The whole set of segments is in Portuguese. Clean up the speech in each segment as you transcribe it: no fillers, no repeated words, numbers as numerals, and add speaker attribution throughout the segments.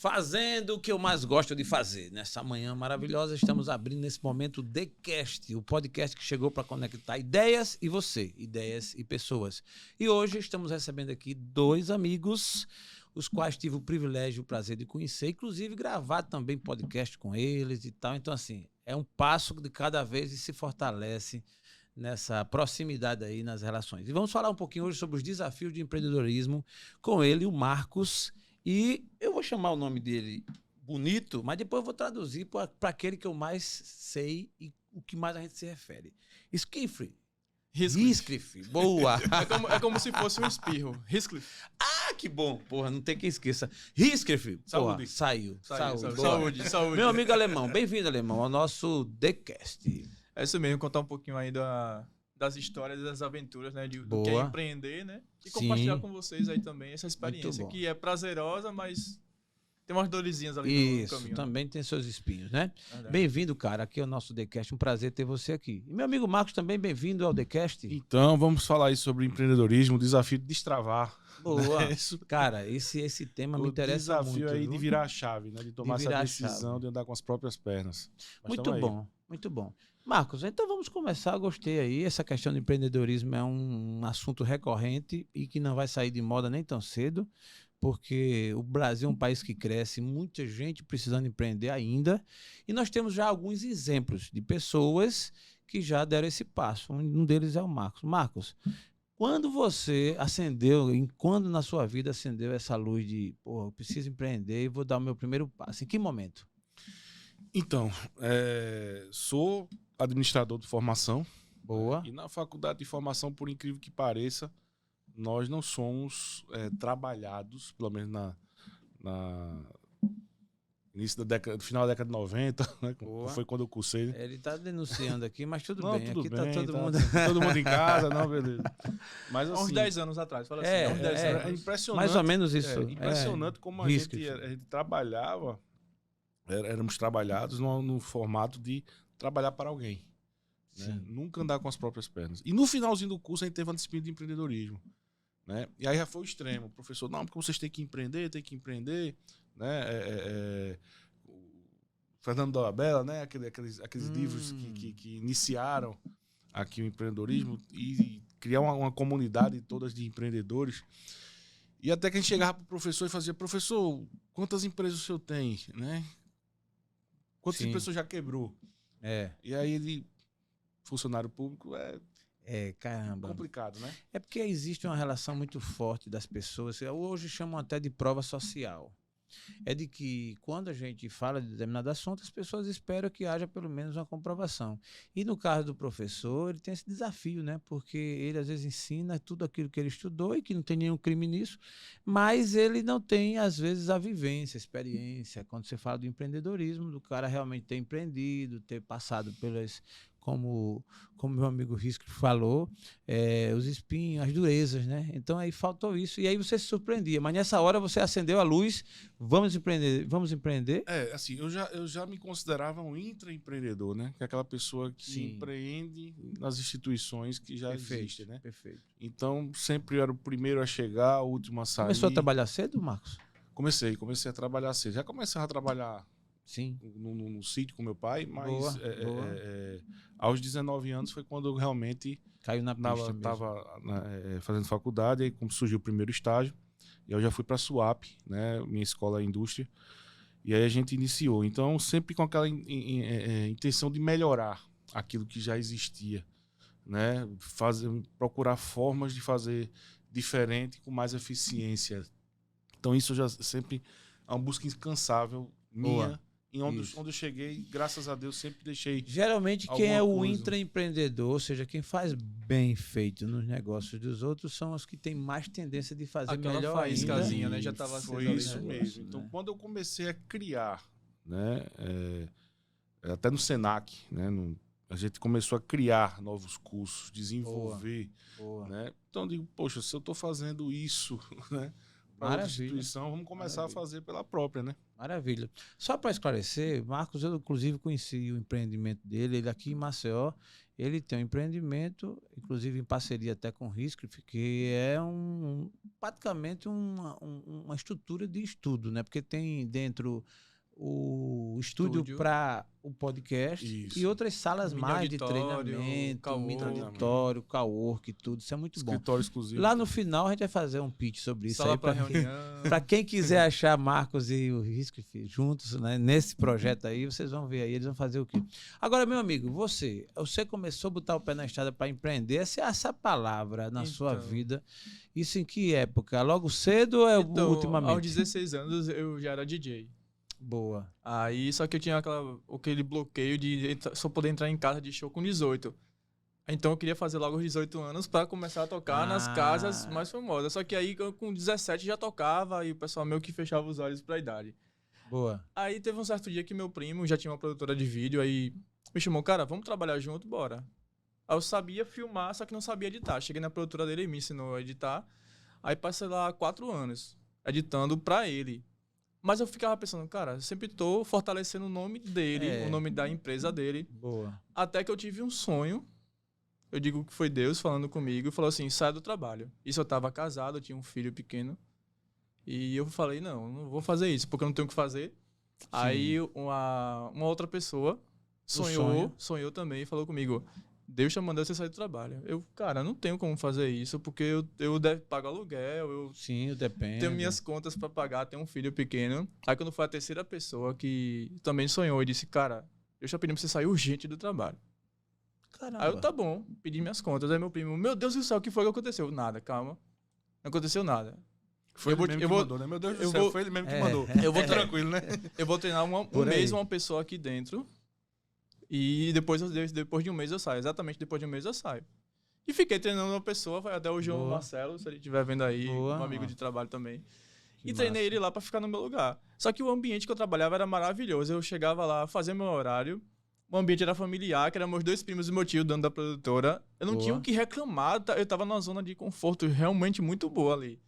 Speaker 1: Fazendo o que eu mais gosto de fazer. Nessa manhã maravilhosa, estamos abrindo nesse momento o TheCast, o podcast que chegou para conectar ideias e você, ideias e pessoas. E hoje estamos recebendo aqui dois amigos, os quais tive o privilégio e o prazer de conhecer, inclusive gravar também podcast com eles e tal. Então, assim, é um passo de cada vez e se fortalece nessa proximidade aí nas relações. E vamos falar um pouquinho hoje sobre os desafios de empreendedorismo com ele, o Marcos. E eu vou chamar o nome dele bonito, mas depois eu vou traduzir para aquele que eu mais sei e o que mais a gente se refere. Skifre. Riscliffe. Boa.
Speaker 2: É como se fosse um espirro. Riscliffe.
Speaker 1: Ah, que bom. Porra, não tem quem esqueça. Riscliffe.
Speaker 2: Saúde.
Speaker 1: Porra, saiu.
Speaker 2: Saúde.
Speaker 1: Meu amigo alemão, bem-vindo, alemão, ao nosso TheCast.
Speaker 2: É isso mesmo, contar um pouquinho aí das histórias, das aventuras, né? Do que é empreender, né? E compartilhar com vocês aí também essa experiência que é prazerosa, mas tem umas dorezinhas ali no caminho.
Speaker 1: Isso, também tem seus espinhos, né?
Speaker 2: Verdade.
Speaker 1: Bem-vindo, cara, aqui é o nosso TheCast, um prazer ter você aqui. E meu amigo Marcos também, bem-vindo ao TheCast.
Speaker 3: Então, vamos falar aí sobre empreendedorismo, o desafio de destravar.
Speaker 1: Boa.
Speaker 3: Né? Isso,
Speaker 1: cara, esse tema me interessa muito.
Speaker 3: O desafio aí
Speaker 1: viu?
Speaker 3: de virar a chave, né? De tomar essa decisão de andar com as próprias pernas. Mas
Speaker 1: muito bom, muito bom. Marcos, então vamos começar, gostei aí, essa questão do empreendedorismo é um assunto recorrente e que não vai sair de moda nem tão cedo, porque o Brasil é um país que cresce, muita gente precisando empreender ainda, e nós temos já alguns exemplos de pessoas que já deram esse passo, um deles é o Marcos. Marcos, quando você quando na sua vida acendeu essa luz de, pô, eu preciso empreender e vou dar o meu primeiro passo, em que momento?
Speaker 3: Então, sou administrador de formação.
Speaker 1: Boa.
Speaker 3: E na faculdade de formação, por incrível que pareça, nós não somos trabalhados, pelo menos início final da década de 90, né? Foi quando eu cursei. Né?
Speaker 1: Ele está denunciando aqui, mas tudo
Speaker 3: não,
Speaker 1: bem.
Speaker 3: Tudo
Speaker 1: aqui
Speaker 3: bem,
Speaker 1: tá todo mundo...
Speaker 3: todo mundo em casa, não, beleza. Mas, assim,
Speaker 2: uns 10 anos atrás, fala assim. Uns 10 anos.
Speaker 3: É impressionante.
Speaker 1: Mais ou menos isso.
Speaker 3: Impressionante como a gente trabalhava, éramos trabalhados no formato de trabalhar para alguém. Né? Nunca andar com as próprias pernas. E no finalzinho do curso a gente teve uma disciplina de empreendedorismo. Né? E aí já foi o extremo. O professor, não, porque vocês têm que empreender. Né? O Fernando Dolabella, né? Aqueles livros que iniciaram aqui o empreendedorismo e criar uma comunidade todas de empreendedores. E até que a gente chegava para o professor e fazia, professor, quantas empresas o senhor tem? Né? Quantas empresas já quebrou? E aí ele, funcionário público,
Speaker 1: caramba.
Speaker 3: complicado, né?
Speaker 1: É porque existe uma relação muito forte das pessoas, hoje chamam até de prova social. É de que quando a gente fala de determinado assunto, as pessoas esperam que haja pelo menos uma comprovação. E no caso do professor, ele tem esse desafio, né? Porque ele às vezes ensina tudo aquilo que ele estudou e que não tem nenhum crime nisso, mas ele não tem, às vezes, a vivência, a experiência. Quando você fala do empreendedorismo, do cara realmente ter empreendido, ter passado pelas... Como meu amigo Risco falou, os espinhos, as durezas, né? Então aí faltou isso. E aí você se surpreendia. Mas nessa hora você acendeu a luz, vamos empreender?
Speaker 3: Assim, eu já me considerava um intraempreendedor, né? Que é aquela pessoa que empreende nas instituições que já existem, né?
Speaker 1: Perfeito.
Speaker 3: Então, sempre era o primeiro a chegar, o último a sair.
Speaker 1: Começou a trabalhar cedo, Marcos?
Speaker 3: Comecei a trabalhar cedo. Já começava a trabalhar...
Speaker 1: Sim.
Speaker 3: No sítio com meu pai, mas
Speaker 1: boa.
Speaker 3: Aos 19 anos foi quando eu realmente
Speaker 1: caiu na pista
Speaker 3: estava fazendo faculdade, aí como surgiu o primeiro estágio, e eu já fui para a SUAP, né, minha escola indústria, e aí a gente iniciou. Então, sempre com aquela intenção de melhorar aquilo que já existia, né, procurar formas de fazer diferente, com mais eficiência. Então, isso já sempre é uma busca incansável minha.
Speaker 1: Boa.
Speaker 3: E onde eu cheguei, graças a Deus, sempre deixei.
Speaker 1: Geralmente, quem é o intraempreendedor, ou seja, quem faz bem feito nos negócios dos outros, são os que têm mais tendência de fazer melhor
Speaker 2: faíscazinha,
Speaker 1: ainda.
Speaker 2: né? Já estava
Speaker 3: Foi isso mesmo. Então, quando eu comecei a criar, né, até no Senac, né, a gente começou a criar novos cursos, desenvolver.
Speaker 1: Boa.
Speaker 3: Né? Então, eu digo, poxa, se eu estou fazendo isso, né? outra instituição, vamos começar a fazer pela própria, né?
Speaker 1: Maravilha. Só para esclarecer, Marcos, eu inclusive conheci o empreendimento dele, ele aqui em Maceió, ele tem um empreendimento, inclusive em parceria até com o Riscliffe, que é praticamente uma estrutura de estudo, né? Porque tem dentro o estúdio para o podcast. Isso. E outras salas mais de treinamento, mini auditório, cowork, tudo. Isso é muito bom.
Speaker 3: Escritório exclusivo.
Speaker 1: Lá no final a gente vai fazer um pitch sobre isso.
Speaker 2: Sala para reunião.
Speaker 1: Para quem quiser achar Marcos e o Riscliffe juntos, né, nesse projeto aí, vocês vão ver aí, eles vão fazer o quê? Agora, meu amigo, você começou a botar o pé na estrada para empreender, essa palavra na sua vida, isso em que época? Logo cedo ou é ultimamente?
Speaker 2: Aos 16 anos eu já era DJ.
Speaker 1: Boa.
Speaker 2: Aí, só que eu tinha aquele bloqueio de só poder entrar em casa de show com 18. Então eu queria fazer logo os 18 anos para começar a tocar nas casas mais famosas. Só que aí com 17 já tocava e o pessoal meio que fechava os olhos pra idade.
Speaker 1: Boa.
Speaker 2: Aí teve um certo dia que meu primo já tinha uma produtora de vídeo, aí me chamou, cara, vamos trabalhar junto, bora. Aí eu sabia filmar, só que não sabia editar. Cheguei na produtora dele e me ensinou a editar. Aí passei lá 4 anos editando pra ele. Mas eu ficava pensando, cara, eu sempre tô fortalecendo o nome dele, o nome da empresa dele.
Speaker 1: Boa.
Speaker 2: Até que eu tive um sonho, eu digo que foi Deus falando comigo, e falou assim, sai do trabalho. Isso eu tava casado, eu tinha um filho pequeno. E eu falei, não vou fazer isso, porque eu não tenho o que fazer. Sim. Aí uma outra pessoa sonhou também e falou comigo, Deus tá mandando você sair do trabalho. Eu, cara, não tenho como fazer isso, porque eu pago aluguel,
Speaker 1: Sim, depende.
Speaker 2: Tenho minhas contas para pagar, tenho um filho pequeno. Aí quando foi a terceira pessoa que também sonhou e disse, cara, eu já pedi pra você sair urgente do trabalho. Caramba. Aí eu, tá bom, pedi minhas contas. Aí meu primo, meu Deus do céu, o que foi que aconteceu? Nada, calma. Não aconteceu nada.
Speaker 3: Foi ele mesmo que mandou, né? Meu Deus do céu, foi ele mesmo que mandou.
Speaker 2: Eu vou tranquilo, né? Eu vou treinar um mês uma pessoa aqui dentro. E depois de um mês eu saio. Exatamente depois de um mês eu saio. E fiquei treinando uma pessoa, vai até o João Marcelo, se ele estiver vendo aí, um amigo de trabalho também. E treinei ele lá pra ficar no meu lugar. Só que o ambiente que eu trabalhava era maravilhoso. Eu chegava lá, fazia meu horário. O ambiente era familiar, que eram meus 2 primos e meu tio, dono da produtora. Eu não tinha o que reclamar, eu tava numa zona de conforto realmente muito boa ali.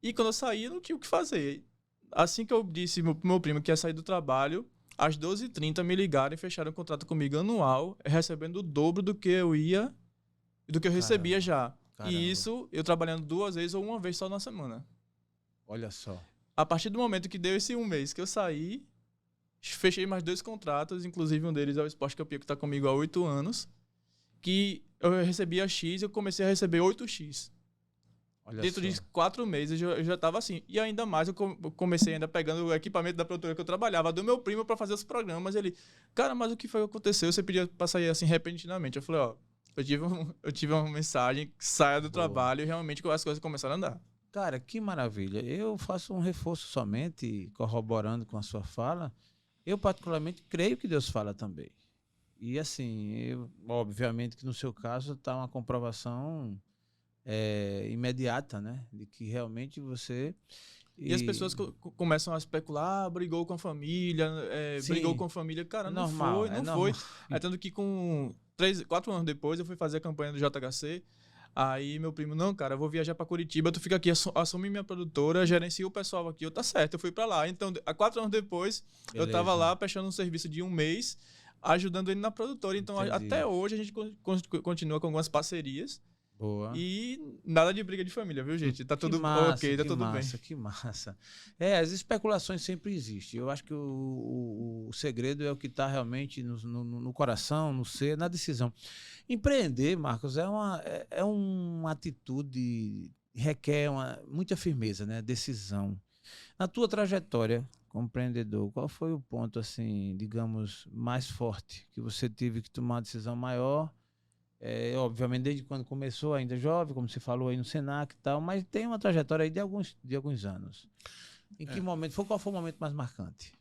Speaker 2: E quando eu saí, eu não tinha o que fazer. Assim que eu disse pro meu primo que ia sair do trabalho, às 12h30 me ligaram e fecharam um contrato comigo anual, recebendo o dobro do que eu recebia já. Caramba. E isso eu trabalhando 2 vezes ou 1 vez só na semana.
Speaker 1: Olha só.
Speaker 2: A partir do momento que deu esse 1 mês que eu saí, fechei mais 2 contratos, inclusive um deles é o Esporte Campeão, que está comigo há 8 anos, que eu recebia X e eu comecei a receber 8X. Olha dentro só. De 4 meses eu já estava assim. E ainda mais eu comecei ainda pegando o equipamento da produtora que eu trabalhava, do meu primo, para fazer os programas. Ele, cara, mas o que foi que aconteceu? Você pedia para sair assim repentinamente. Eu falei, eu tive uma mensagem, saia do trabalho e realmente as coisas começaram a andar.
Speaker 1: Cara, que maravilha. Eu faço um reforço somente, corroborando com a sua fala. Eu particularmente creio que Deus fala também. E assim, obviamente que no seu caso está uma comprovação imediata, né? De que realmente você...
Speaker 2: E as pessoas começam a especular, brigou com a família, brigou com a família. Cara, não foi. Aí tanto que com 4 anos depois eu fui fazer a campanha do JHC. Aí meu primo, não, cara, eu vou viajar pra Curitiba, tu fica aqui, assume minha produtora, gerencia o pessoal aqui. Eu, tá certo, eu fui pra lá. Então, 4 anos depois, beleza, eu tava lá prestando um serviço de 1 mês, ajudando ele na produtora. Então, até hoje a gente continua com algumas parcerias.
Speaker 1: Boa.
Speaker 2: E nada de briga de família, viu, gente? Tá tudo ok, tá tudo bem.
Speaker 1: Que massa. As especulações sempre existem. Eu acho que o segredo é o que está realmente no coração, no ser, na decisão. Empreender, Marcos, é uma atitude, requer muita firmeza, né? Decisão. Na tua trajetória como empreendedor, qual foi o ponto, assim, digamos, mais forte que você teve que tomar uma decisão maior? Obviamente, desde quando começou, ainda jovem, como você falou aí no Senac e tal, mas tem uma trajetória aí de alguns anos. Em que momento, qual foi o momento mais marcante?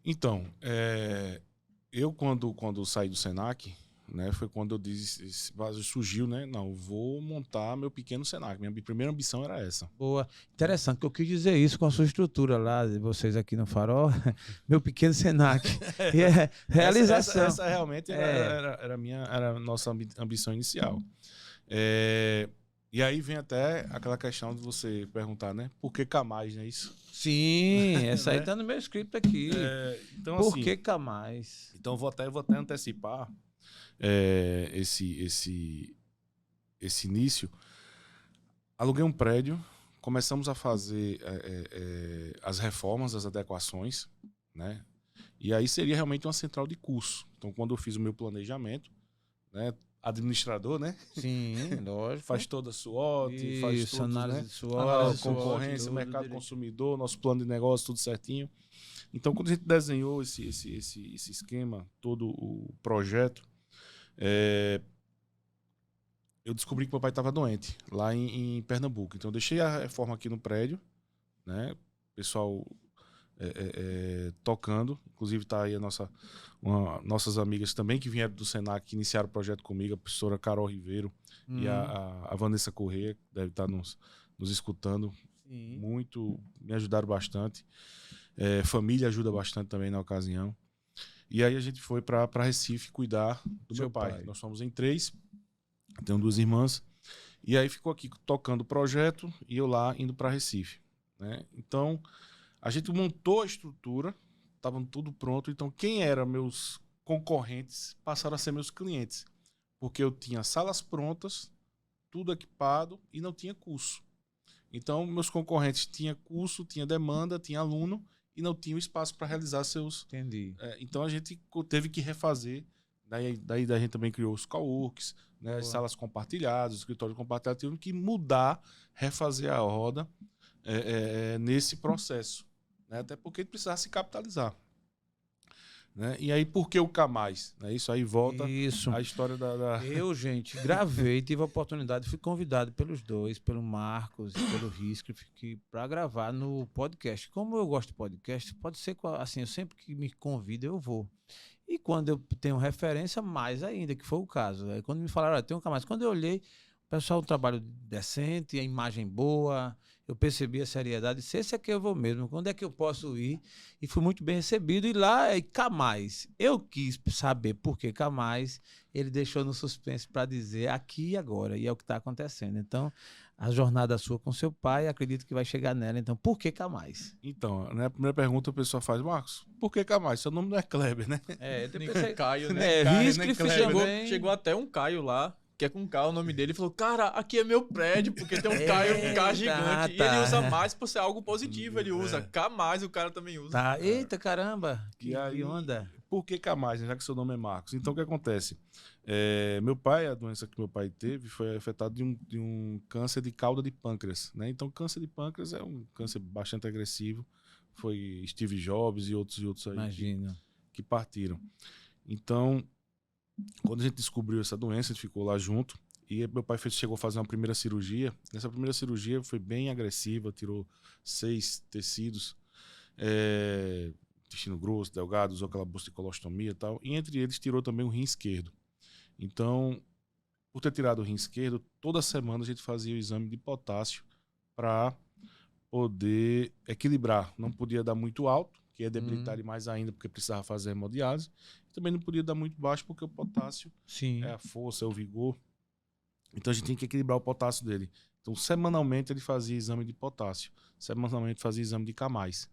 Speaker 3: Então, eu quando saí do Senac, né, foi quando eu disse, surgiu, né, não, vou montar meu pequeno Senac. Minha primeira ambição era essa.
Speaker 1: Boa, interessante, que eu quis dizer isso com a sua estrutura lá, de vocês aqui no Farol, meu pequeno Senac. E realização.
Speaker 3: Essa realmente era a nossa ambição inicial. E aí vem até aquela questão de você perguntar, né? Por que Camais, não é isso?
Speaker 1: Sim, essa aí tá no meu script aqui.
Speaker 3: Então,
Speaker 1: Por
Speaker 3: assim,
Speaker 1: que Camais?
Speaker 3: Então, eu vou até antecipar esse início. Aluguei um prédio, começamos a fazer as reformas, as adequações, né? E aí seria realmente uma central de curso. Então, quando eu fiz o meu planejamento, né? Administrador, né?
Speaker 1: Sim, lógico.
Speaker 3: Faz toda a SWOT,
Speaker 1: Isso,
Speaker 3: faz tudo,
Speaker 1: análise
Speaker 3: né?
Speaker 1: de SWOT,
Speaker 3: Análise de concorrência, mercado consumidor, nosso plano de negócio, tudo certinho. Então, quando a gente desenhou esse esquema, todo o projeto, eu descobri que meu pai estava doente, lá em Pernambuco. Então, eu deixei a reforma aqui no prédio, né? Pessoal tocando. Inclusive, está aí nossas amigas também que vieram do Senac, que iniciaram o projeto comigo, a professora Carol Ribeiro e a Vanessa Corrêa, que deve estar nos escutando. Sim. Muito, me ajudaram bastante. Família ajuda bastante também na ocasião. E aí a gente foi para Recife cuidar do meu pai. Nós fomos em 3, tenho 2 irmãs, e aí ficou aqui tocando o projeto e eu lá indo para Recife, né? Então a gente montou a estrutura, estava tudo pronto. Então quem eram meus concorrentes passaram a ser meus clientes, porque eu tinha salas prontas, tudo equipado e não tinha curso. Então meus concorrentes tinham curso, tinha demanda, tinha aluno, e não tinha espaço para realizar seus...
Speaker 1: Entendi.
Speaker 3: Então a gente teve que refazer. Daí a gente também criou os coworks, né, as salas compartilhadas, os escritórios compartilhados. Tivemos que mudar, refazer a roda nesse processo, né, até porque ele precisava se capitalizar. Né? E aí, por que o Camais? Né? Isso aí volta a história da...
Speaker 1: Eu, gente, gravei, tive a oportunidade, fui convidado pelos dois, pelo Marcos e pelo Risque, para gravar no podcast. Como eu gosto de podcast, pode ser assim, eu sempre que me convida, eu vou. E quando eu tenho referência, mais ainda, que foi o caso. Aí quando me falaram, tem um Camais, quando eu olhei, o pessoal, um trabalho decente, a imagem boa, eu percebi a seriedade, disse, esse aqui eu vou mesmo, quando é que eu posso ir? E fui muito bem recebido, e lá é Camais. Eu quis saber por que Camais, ele deixou no suspense para dizer aqui e agora, e é o que está acontecendo. Então, a jornada sua com seu pai, acredito que vai chegar nela. Então, por que Camais?
Speaker 3: Então, né, a primeira pergunta o pessoal faz, Marcos, por que Camais? Seu nome não é Kleber, né?
Speaker 2: Depois Caio, né? Chegou até um Caio lá, que é com K o nome dele, e falou, cara, aqui é meu prédio, porque tem um Caio K gigante. E ele usa mais por ser algo positivo, ele usa K mais, o cara também usa.
Speaker 1: Tá. Eita, caramba, que onda.
Speaker 3: Por que K mais, já que seu nome é Marcos? Então, o que acontece? Meu pai, a doença que meu pai teve, foi afetado de um câncer de cauda de pâncreas, né? Então, câncer de pâncreas é um câncer bastante agressivo. Foi Steve Jobs e outros aí que partiram. Então, quando a gente descobriu essa doença, a gente ficou lá junto. E meu pai chegou a fazer uma primeira cirurgia. Nessa primeira cirurgia foi bem agressiva, tirou 6 tecidos, intestino grosso, delgado, usou aquela busticolostomia e tal. E entre eles tirou também o rim esquerdo. Então, por ter tirado o rim esquerdo, toda semana a gente fazia o exame de potássio para poder equilibrar. Não podia dar muito alto, que ia debilitar ele mais ainda, porque precisava fazer hemodiálise. Também não podia dar muito baixo, porque o potássio é a força, é o vigor. Então a gente tinha que equilibrar o potássio dele. Então, semanalmente ele fazia exame de potássio. Semanalmente fazia exame de Camais.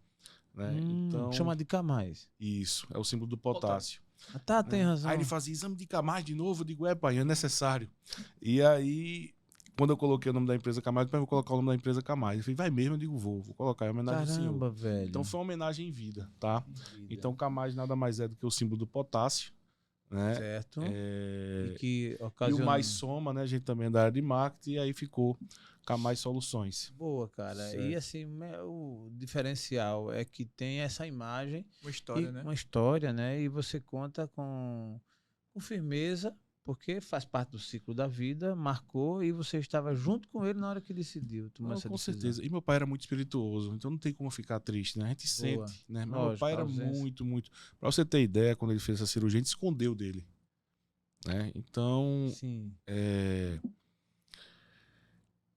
Speaker 3: Né? Então,
Speaker 1: chama de Camais.
Speaker 3: Isso, é o símbolo do potássio.
Speaker 1: Tá, tem razão.
Speaker 3: Aí ele fazia exame de Camais de novo. Eu digo, pai, é necessário. E aí, quando eu coloquei o nome da empresa Camais, eu vou colocar o nome da empresa Camais. Eu falei, vai mesmo? Eu digo, vou colocar em homenagem ao senhor.
Speaker 1: Velho.
Speaker 3: Então foi uma homenagem em vida, tá? Então Camais nada mais é do que o símbolo do potássio, né?
Speaker 1: Certo.
Speaker 3: E o mais soma, né? A gente também é da área de marketing, e aí ficou Camais Soluções.
Speaker 1: Boa, cara. Certo. E assim, o diferencial é que tem essa imagem.
Speaker 2: Uma história, né?
Speaker 1: Uma história, né? E você conta com firmeza, porque faz parte do ciclo da vida, marcou, e você estava junto com ele na hora que decidiu tomar essa decisão.
Speaker 3: Com certeza. E meu pai era muito espirituoso, então não tem como ficar triste, né? A gente sente, né? Mas meu pai era muito. Pra você ter ideia, quando ele fez essa cirurgia, a gente escondeu dele. Né? Então,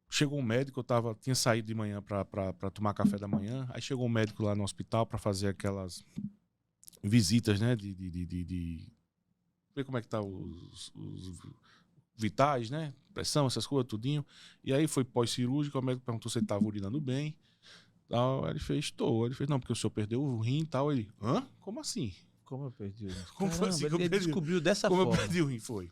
Speaker 3: chegou um médico, eu tinha saído de manhã para tomar café da manhã, aí chegou um médico lá no hospital para fazer aquelas visitas, né? De ver como é que tá os vitais, né? Pressão, essas coisas, tudinho. E aí foi pós-cirúrgico, o médico perguntou se ele estava urinando bem. Tal. Aí ele fez, tô. Ele fez, não, porque o senhor perdeu o rim e tal. Ele, hã? Como assim?
Speaker 1: Como eu perdi o rim?
Speaker 3: Como foi assim que eu
Speaker 1: ele
Speaker 3: perdi?
Speaker 1: descobriu dessa
Speaker 3: Como
Speaker 1: forma.
Speaker 3: eu perdi o rim, foi.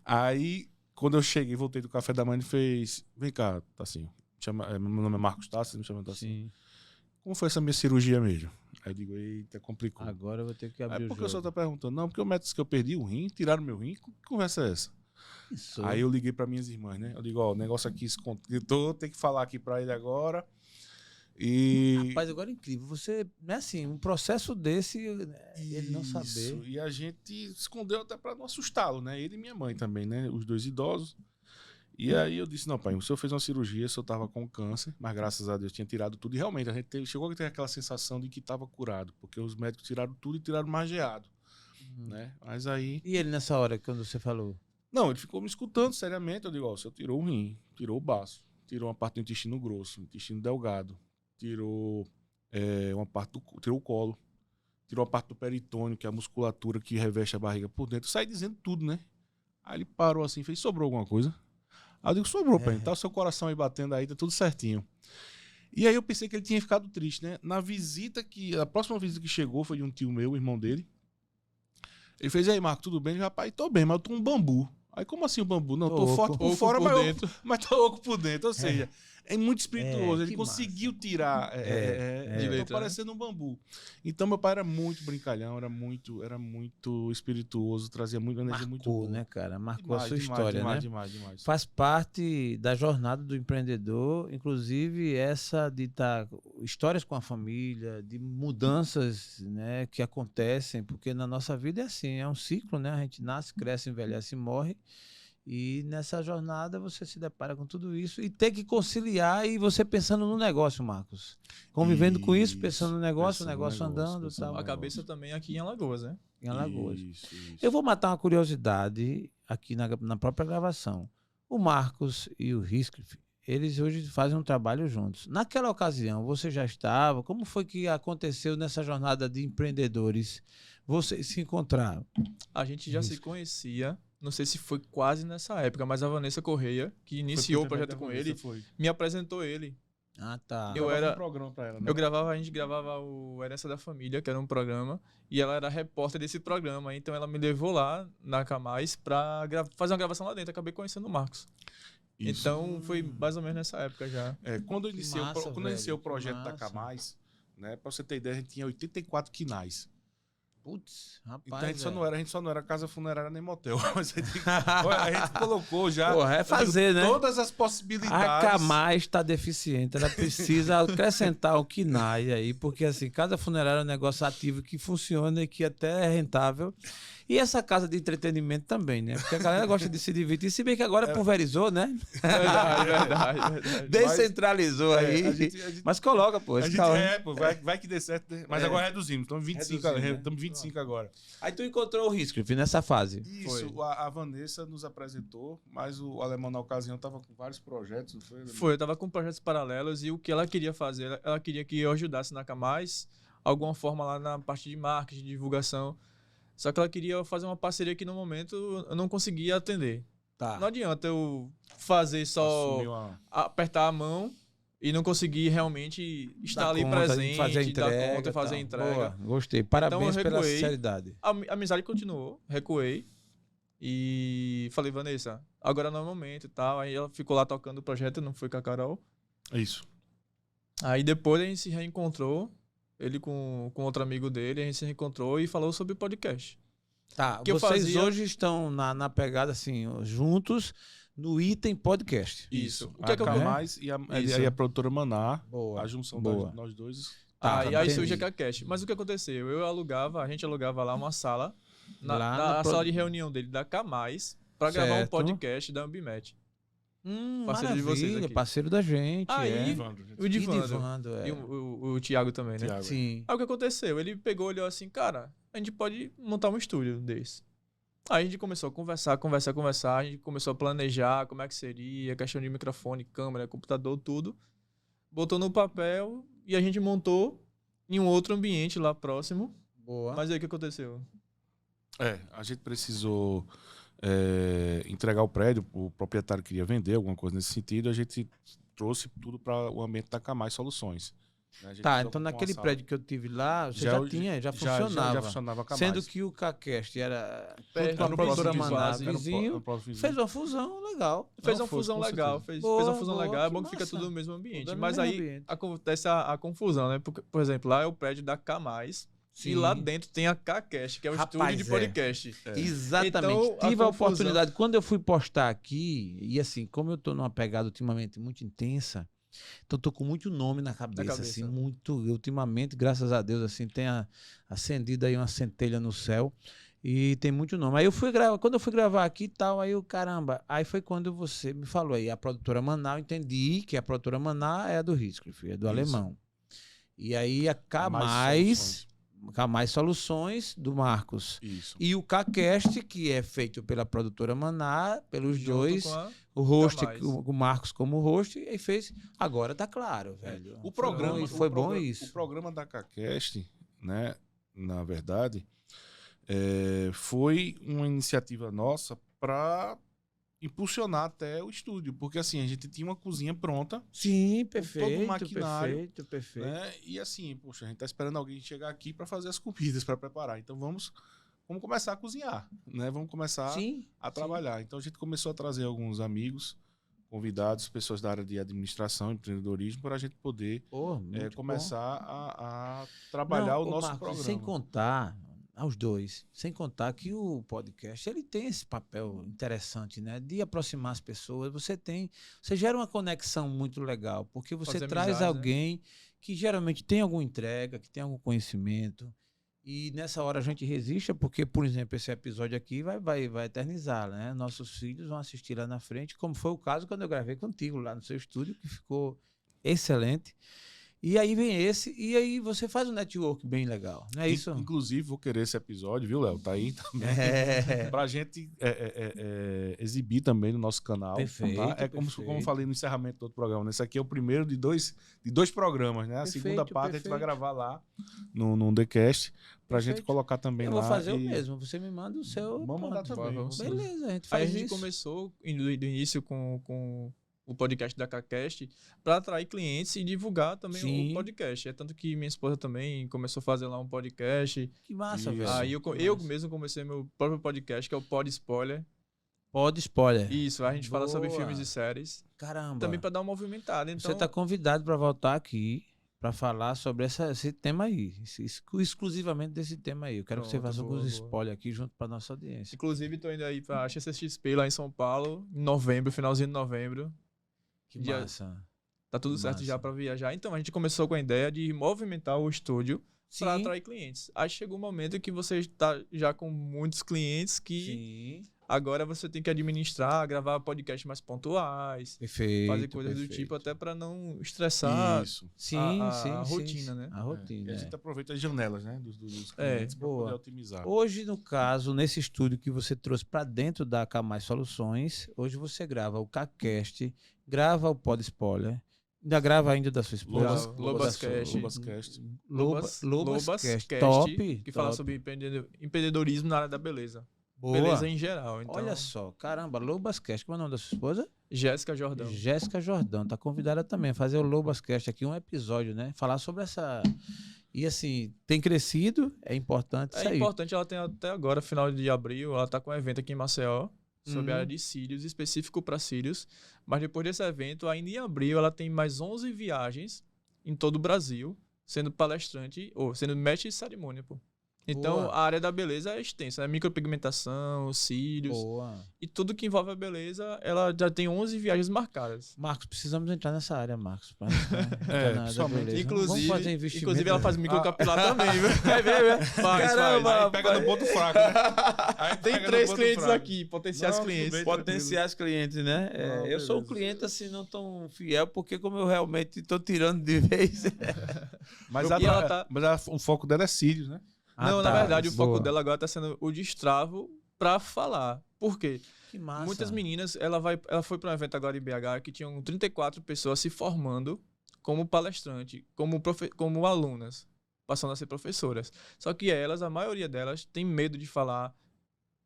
Speaker 3: Aí, quando eu cheguei, voltei do café da manhã, ele fez, vem cá, Tassinho. Meu nome é Marcos Tassi, me chama Tassinho. Sim. Como foi essa minha cirurgia mesmo? Aí eu digo, eita, complicou.
Speaker 1: Agora eu vou ter que abrir o jogo.
Speaker 3: Porque o senhor tá perguntando, não, porque o médico disse que eu perdi o rim, tiraram meu rim, que conversa é essa? Isso. Aí eu liguei para minhas irmãs, né? Eu digo, ó, o negócio aqui escondido, tem que falar aqui para ele agora. E...
Speaker 1: Rapaz, agora é incrível. Você, né, assim, um processo desse, ele não saber.
Speaker 3: E a gente escondeu até para não assustá-lo, né? Ele e minha mãe também, né? Os dois idosos. E aí eu disse, não, pai, o senhor fez uma cirurgia, o senhor tava com câncer, mas graças a Deus tinha tirado tudo. E realmente, a gente chegou a ter aquela sensação de que estava curado, porque os médicos tiraram tudo e tiraram margeado, né? Mas aí...
Speaker 1: E ele nessa hora, quando você falou?
Speaker 3: Não, ele ficou me escutando seriamente. Eu digo, ó, o senhor tirou o rim, tirou o baço, tirou uma parte do intestino grosso, intestino delgado, tirou uma parte tirou o colo, tirou a parte do peritônio, que é a musculatura que reveste a barriga por dentro. Sai dizendo tudo, né? Aí ele parou assim, fez, sobrou alguma coisa? Aí eu digo, sobrou, pai, tá o seu coração aí batendo aí, tá tudo certinho. E aí eu pensei que ele tinha ficado triste, né? A próxima visita que chegou foi de um tio meu, irmão dele. Ele fez, aí, Marco, tudo bem? Ele, rapaz, tô bem, mas eu tô um bambu. Aí, como assim o bambu? Não, tô forte por fora, mas tô oco por dentro. Ou seja, é muito espirituoso. Ele conseguiu tirar. Tô parecendo um bambu. Então, meu pai era muito brincalhão, era muito espirituoso, trazia muita energia, muito boa.
Speaker 1: Né, cara? Marcou a sua história, né? Demais. Faz parte da jornada do empreendedor, inclusive essa de estar histórias com a família, de mudanças, né, que acontecem, porque na nossa vida é assim, é um ciclo, né? A gente nasce, cresce, envelhece e morre. E nessa jornada você se depara com tudo isso e tem que conciliar, e você pensando no negócio, Marcos. Convivendo com isso, pensando no negócio, o negócio andando. Tal.
Speaker 2: A cabeça também aqui em Alagoas, né?
Speaker 1: Em Alagoas. Isso. Eu vou matar uma curiosidade aqui na própria gravação. O Marcos e o Riscliffe, eles hoje fazem um trabalho juntos. Naquela ocasião, você já estava? Como foi que aconteceu nessa jornada de empreendedores? Vocês se encontraram?
Speaker 2: A gente já se conhecia. Não sei se foi quase nessa época, mas a Vanessa Correia, que iniciou o projeto com ele, me apresentou ele.
Speaker 1: Ah, tá.
Speaker 2: Eu era
Speaker 3: um programa pra ela, né?
Speaker 2: A gente gravava o Herança da Família, que era um programa, e ela era repórter desse programa. Então ela me levou lá na Camais pra fazer uma gravação lá dentro. Acabei conhecendo o Marcos. Isso. Então foi mais ou menos nessa época já.
Speaker 3: Quando eu iniciei o projeto da Camais, né, pra você ter ideia, a gente tinha 84 quinais.
Speaker 1: Putz, rapaz.
Speaker 3: Então a gente só não era casa funerária nem motel. Mas a gente colocou já.
Speaker 1: Porra, fazer, né?
Speaker 3: Todas as possibilidades.
Speaker 1: A Camais está deficiente. Ela precisa acrescentar o KNAI aí, porque assim, casa funerária é um negócio ativo que funciona e que até é rentável. E essa casa de entretenimento também, né? Porque a galera gosta de se divertir, se bem que agora pulverizou, né?
Speaker 2: Verdade.
Speaker 1: Descentralizou aí. Mas coloca, pô.
Speaker 3: Vai que dê certo. Mas agora reduzimos. Estamos 25 agora.
Speaker 1: Aí tu encontrou o Riscliffe nessa fase.
Speaker 3: Isso, a Vanessa nos apresentou, mas o Alemão na ocasião estava com vários projetos, não foi?
Speaker 2: Foi, eu estava com projetos paralelos e o que ela queria fazer, ela queria que eu ajudasse na Camais, alguma forma lá na parte de marketing, de divulgação. Só que ela queria fazer uma parceria que no momento eu não conseguia atender.
Speaker 1: Tá.
Speaker 2: Não adianta eu fazer só apertar a mão e não conseguir realmente estar ali presente,
Speaker 1: fazer entrega,
Speaker 2: dar conta e fazer a entrega.
Speaker 1: Boa, gostei. Parabéns então, pela sinceridade.
Speaker 2: A amizade continuou, recuei e falei, Vanessa, agora não é o momento e tal. Aí ela ficou lá tocando o projeto, não foi com a Carol.
Speaker 3: Isso.
Speaker 2: Aí depois a gente se reencontrou. Ele com outro amigo dele, a gente se reencontrou e falou sobre o podcast.
Speaker 1: Tá, que vocês hoje estão na pegada assim, juntos no item podcast.
Speaker 2: Isso.
Speaker 3: O que é que eu mais e a produtora Maná, a junção de nós dois.
Speaker 2: E aí surge a Cacast. Mas o que aconteceu? A gente alugava lá uma sala, na sala de reunião dele da Camais, para gravar um podcast da Ambimet.
Speaker 1: Parceiro de vocês aqui. Parceiro da gente.
Speaker 2: Aí, o Divando. E o Thiago também, né?
Speaker 1: Sim.
Speaker 2: Aí o que aconteceu? Ele pegou e olhou assim, cara, a gente pode montar um estúdio desse. Aí a gente começou a conversar, a gente começou a planejar como é que seria, questão de microfone, câmera, computador, tudo. Botou no papel e a gente montou em um outro ambiente lá próximo.
Speaker 1: Boa.
Speaker 2: Mas aí o que aconteceu?
Speaker 3: A gente precisou entregar o prédio, o proprietário queria vender, alguma coisa nesse sentido, a gente trouxe tudo para o ambiente da Camais Soluções.
Speaker 1: Tá, então naquele prédio que eu tive lá, você já funcionava.
Speaker 3: Já funcionava a Camais.
Speaker 1: Sendo que o CACast era perto da produtora Manaus, vizinho, fez uma fusão legal.
Speaker 2: Fez uma fusão legal. Fez uma fusão legal, é bom que fica tudo no mesmo ambiente. Mas aí acontece a confusão, né? Porque, por exemplo, lá é o prédio da Camais. Sim. E lá dentro tem a K-Cast, que é o estúdio de podcast.
Speaker 1: Exatamente. Então, tive a oportunidade, quando eu fui postar aqui, e assim, como eu tô numa pegada ultimamente muito intensa, então tô com muito nome na cabeça. Assim, muito, ultimamente, graças a Deus, assim, tem acendido aí uma centelha no céu, e tem muito nome. Aí eu fui gravar, quando eu fui gravar aqui e tal, aí eu, caramba, aí foi quando você me falou aí, a produtora Manaus, entendi que a produtora Manaus é a do Heathcliff, é do alemão. E aí a Camais Soluções do Marcos.
Speaker 3: Isso.
Speaker 1: E o CACast, que é feito pela produtora Maná, pelos dois, o host, o Marcos como host, e fez. Agora tá claro, velho.
Speaker 3: O programa foi bom isso. O programa da CACast, né, na verdade, foi uma iniciativa nossa para impulsionar até o estúdio, porque assim, a gente tinha uma cozinha pronta.
Speaker 1: Sim, perfeito.
Speaker 3: Todo o maquinário.
Speaker 1: Perfeito.
Speaker 3: Né? E assim, poxa, a gente tá esperando alguém chegar aqui para fazer as comidas, para preparar. Então vamos começar a cozinhar, né? Vamos começar a trabalhar. Então a gente começou a trazer alguns amigos, convidados, pessoas da área de administração, empreendedorismo, para a gente poder começar a trabalhar o nosso
Speaker 1: Marcos,
Speaker 3: programa.
Speaker 1: Sem contar aos dois, sem contar que o podcast ele tem esse papel interessante, né, de aproximar as pessoas. Você gera uma conexão muito legal, porque você traz alguém que geralmente tem alguma entrega, que tem algum conhecimento, e nessa hora a gente resiste, porque, por exemplo, esse episódio aqui vai eternizar, né? Nossos filhos vão assistir lá na frente, como foi o caso quando eu gravei contigo lá no seu estúdio, que ficou excelente. E aí vem esse, e aí você faz um network bem legal, não é isso?
Speaker 3: Inclusive, vou querer esse episódio, viu, Léo? Tá aí também. Pra gente exibir também no nosso canal.
Speaker 1: Perfeito.
Speaker 3: Tá? Como eu falei no encerramento do outro programa, né? Esse aqui é o primeiro de dois programas, né? A segunda parte a gente vai gravar lá no TheCast, pra gente colocar também lá.
Speaker 1: Eu vou fazer o mesmo, você me manda o seu.
Speaker 3: Vamos mandar também.
Speaker 1: Beleza, a gente faz isso.
Speaker 2: A gente começou do início com o podcast da CACast para atrair clientes e divulgar também o podcast. É tanto que minha esposa também começou a fazer lá um podcast.
Speaker 1: Que massa, velho.
Speaker 2: Aí eu mesmo comecei meu próprio podcast, que é o Pod Spoiler.
Speaker 1: Pod Spoiler.
Speaker 2: Isso, a gente fala sobre filmes e séries.
Speaker 1: Caramba.
Speaker 2: Também para dar uma movimentada. Então...
Speaker 1: Você está convidado para voltar aqui para falar sobre esse tema aí, exclusivamente desse tema aí. Eu quero que você faça alguns spoilers aqui junto para nossa audiência.
Speaker 2: Inclusive, estou indo aí para a CCXP lá em São Paulo, em novembro, finalzinho de novembro.
Speaker 1: Que massa.
Speaker 2: Tá tudo certo já para viajar. Então, a gente começou com a ideia de movimentar o estúdio para atrair clientes. Aí chegou um momento que você está já com muitos clientes que agora você tem que administrar, gravar podcasts mais pontuais, fazer coisas do tipo, até para não estressar a rotina, né?
Speaker 1: A rotina.
Speaker 3: E a gente aproveita as janelas, né? Dos clientes para poder otimizar.
Speaker 1: Hoje, no caso, nesse estúdio que você trouxe para dentro da Camais Soluções, hoje você grava o CACast, grava o Pod Spoiler, ainda grava ainda da sua esposa.
Speaker 2: Lobascast,
Speaker 1: top.
Speaker 2: Que fala sobre empreendedorismo na área da beleza. Boa. Beleza em geral. Então...
Speaker 1: Olha só, caramba, Lobascast, como é o nome da sua esposa?
Speaker 2: Jéssica Jordão.
Speaker 1: Jéssica Jordão, tá convidada também a fazer o Lobascast aqui, um episódio, né? Falar sobre essa... E assim, tem crescido, é importante isso aí.
Speaker 2: É importante, ela tem até agora, final de abril, ela tá com um evento aqui em Maceió, sobre a área de cílios, específico para cílios. Mas depois desse evento, ainda em abril, ela tem mais 11 viagens em todo o Brasil, sendo palestrante, ou sendo mestre de cerimônia, pô. Então, a área da beleza é extensa, né? Micropigmentação, cílios. E tudo que envolve a beleza, ela já tem 11 viagens marcadas.
Speaker 1: Marcos, precisamos entrar nessa área, Marcos.
Speaker 2: Inclusive, ela faz microcapilar também, viu? Faz.
Speaker 3: Aí pega no ponto fraco, né?
Speaker 2: Tem 3 clientes aqui, potenciais clientes.
Speaker 1: Potenciais clientes, né? Eu sou um cliente assim, não tão fiel, porque como eu realmente estou tirando de vez.
Speaker 3: Mas o foco dela é cílios, né?
Speaker 2: Na verdade, o foco dela agora tá sendo o destravo pra falar. Por quê?
Speaker 1: Que massa.
Speaker 2: Muitas meninas, ela foi para um evento agora em BH que tinham 34 pessoas se formando como palestrante, como alunas, passando a ser professoras. Só que a maioria delas tem medo de falar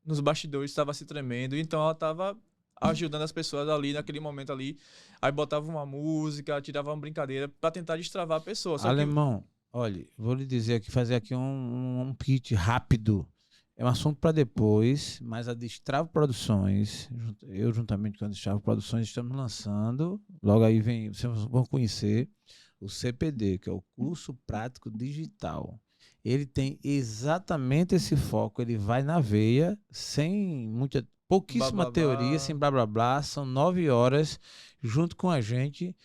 Speaker 2: nos bastidores estava se tremendo, então ela estava ajudando as pessoas ali naquele momento ali. Aí botava uma música, tirava uma brincadeira para tentar destravar a pessoa.
Speaker 1: Alemão, olha, vou lhe dizer aqui, fazer aqui um pitch rápido. É um assunto para depois, mas a Destravo Produções, eu juntamente com a Destravo Produções, estamos lançando, logo aí vocês vão conhecer o CPD, que é o Curso Prático Digital. Ele tem exatamente esse foco, ele vai na veia, sem pouquíssima teoria, sem blá blá blá, são 9 horas, junto com a gente,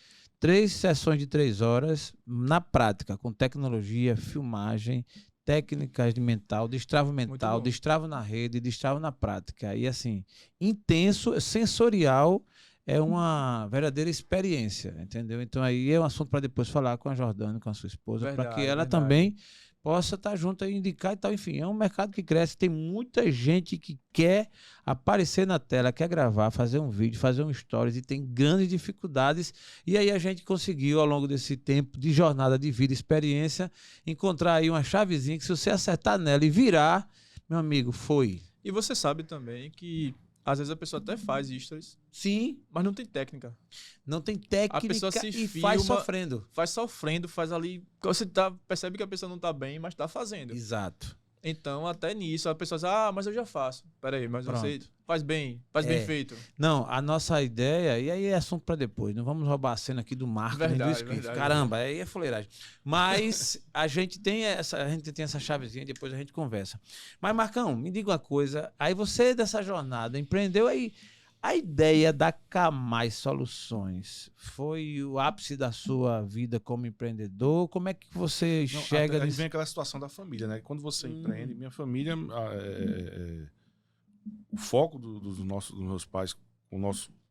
Speaker 1: 3 sessões de 3 horas, na prática, com tecnologia, filmagem, técnicas de mental, destravo mental, destravo na rede, destravo na prática. E assim, intenso, sensorial, é uma verdadeira experiência, entendeu? Então aí é um assunto para depois falar com a Jordânia, com a sua esposa, para que ela também possa estar junto e indicar e tal. Enfim, é um mercado que cresce, tem muita gente que quer aparecer na tela, quer gravar, fazer um vídeo, fazer um stories e tem grandes dificuldades. E aí a gente conseguiu, ao longo desse tempo de jornada de vida, experiência, encontrar aí uma chavezinha que se você acertar nela e virar, meu amigo, foi.
Speaker 2: E você sabe também que às vezes a pessoa até faz stories.
Speaker 1: Sim.
Speaker 2: Mas não tem técnica.
Speaker 1: Não tem técnica,
Speaker 2: a pessoa se
Speaker 1: e
Speaker 2: filma,
Speaker 1: faz sofrendo.
Speaker 2: Faz sofrendo, faz ali... Você percebe que a pessoa não tá bem, mas tá fazendo.
Speaker 1: Exato.
Speaker 2: Então, até nisso, a pessoa diz, mas eu já faço. Peraí, mas você faz bem feito.
Speaker 1: Não, a nossa ideia, e aí é assunto para depois, não vamos roubar a cena aqui do marketing do script. Caramba, aí é fuleiragem. Mas a gente tem essa chavezinha, depois a gente conversa. Mas, Marcão, me diga uma coisa, aí você dessa jornada empreendeu aí, a ideia da Camais Soluções foi o ápice da sua vida como empreendedor? Como é que você enxerga?
Speaker 3: Aí vem aquela situação da família, né? Quando você empreende, minha família, o foco dos meus pais, com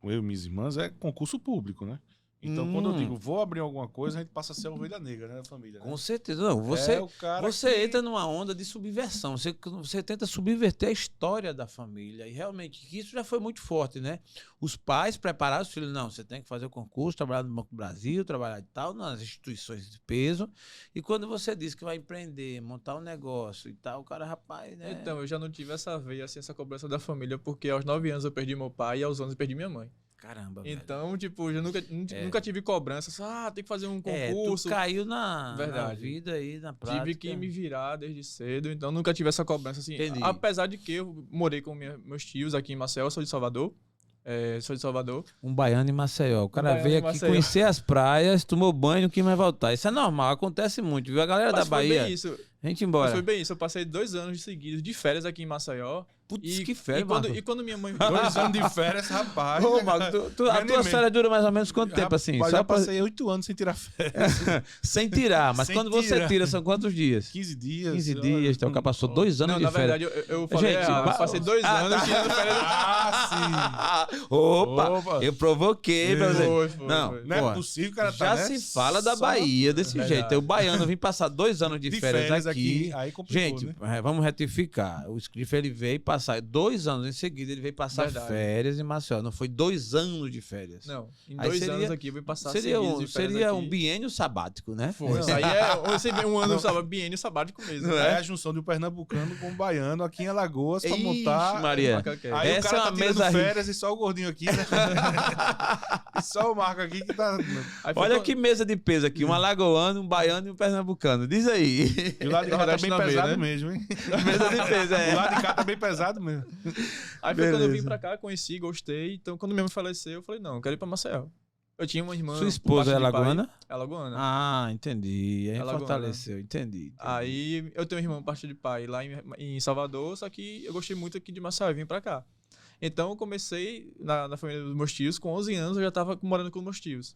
Speaker 3: eu e minhas irmãs, é concurso público, né? Então, quando eu digo, vou abrir alguma coisa, a gente passa a ser a ovelha negra, né, da família. Né?
Speaker 1: Com certeza. Não, você entra numa onda de subversão. Você tenta subverter a história da família. E realmente, isso já foi muito forte, né? Os pais prepararam os filhos. Não, você tem que fazer o concurso, trabalhar no Banco do Brasil, trabalhar e tal, nas instituições de peso. E quando você diz que vai empreender, montar um negócio e tal, o cara, rapaz, né?
Speaker 2: Então, eu já não tive essa veia, assim, essa cobrança da família, porque aos 9 anos eu perdi meu pai e aos 11 eu perdi minha mãe.
Speaker 1: Caramba,
Speaker 2: então, velho. Tipo, eu nunca tive cobrança. Tem que fazer um concurso.
Speaker 1: Tu caiu na vida e na prática.
Speaker 2: Tive que me virar desde cedo, então nunca tive essa cobrança assim. Entendi. Apesar de que eu morei com meus tios aqui em Maceió, eu sou de Salvador. Sou de Salvador.
Speaker 1: Um baiano em Maceió. O cara veio aqui conhecer as praias, tomou banho, não quis mais voltar. Isso é normal, acontece muito, viu? A galera da Bahia...
Speaker 2: Foi bem isso.
Speaker 1: A gente embora.
Speaker 2: Mas foi bem isso. Eu passei 2 anos seguidos de férias aqui em Maceió.
Speaker 1: Putz, que férias,
Speaker 2: e quando minha mãe...
Speaker 3: 2 anos de férias, rapaz.
Speaker 1: Ô, Marco, a tua férias dura mais ou menos quanto tempo, assim?
Speaker 3: Só passei 8 anos sem tirar férias.
Speaker 1: Sem tirar, mas quando você tira, são quantos dias?
Speaker 3: 15 dias.
Speaker 1: 15 dias, então o cara passou 2 anos de férias.
Speaker 2: Na verdade, eu falei, eu passei 2 anos tirando férias.
Speaker 3: Sim.
Speaker 1: Opa, eu provoquei pra você.
Speaker 3: Não é possível, cara.
Speaker 1: Já se fala da Bahia desse jeito. O baiano vim passar 2 anos de férias aqui.
Speaker 3: Aí complicou,
Speaker 1: gente,
Speaker 3: né?
Speaker 1: Vamos retificar. O Scriff, ele veio passar 2 anos em seguida, ele veio passar férias em Maceió. Não foi 2 anos de férias.
Speaker 2: Não, em 2 anos aqui eu vim passar
Speaker 1: seria um biênio sabático, né?
Speaker 2: Foi. Isso aí você vê um ano biênio sabático mesmo.
Speaker 3: É a junção de um pernambucano com um baiano aqui em Alagoas pra montar.
Speaker 1: Maria.
Speaker 3: Aí essa o cara tá tirando férias e só o gordinho aqui, né? E só o Marco aqui que tá...
Speaker 1: Olha que mesa de peso aqui. Um alagoano, um baiano e um pernambucano. Diz aí.
Speaker 3: E o lado de cá tá bem pesado mesmo, hein?
Speaker 1: Mesa de peso,
Speaker 3: O lado de cá tá bem pesado mesmo.
Speaker 2: Aí foi quando eu vim pra cá, conheci, gostei. Então, quando minha mãe faleceu, eu falei, não, eu quero ir pra Maceió. Eu tinha uma irmã...
Speaker 1: Sua esposa é alagoana?
Speaker 2: É alagoana.
Speaker 1: Ah, entendi. Aí fortaleceu, entendi.
Speaker 2: Aí eu tenho uma irmã parte de pai lá em Salvador, só que eu gostei muito aqui de Maceió e vim pra cá. Então eu comecei na família dos meus tios, com 11 anos eu já estava morando com meus tios.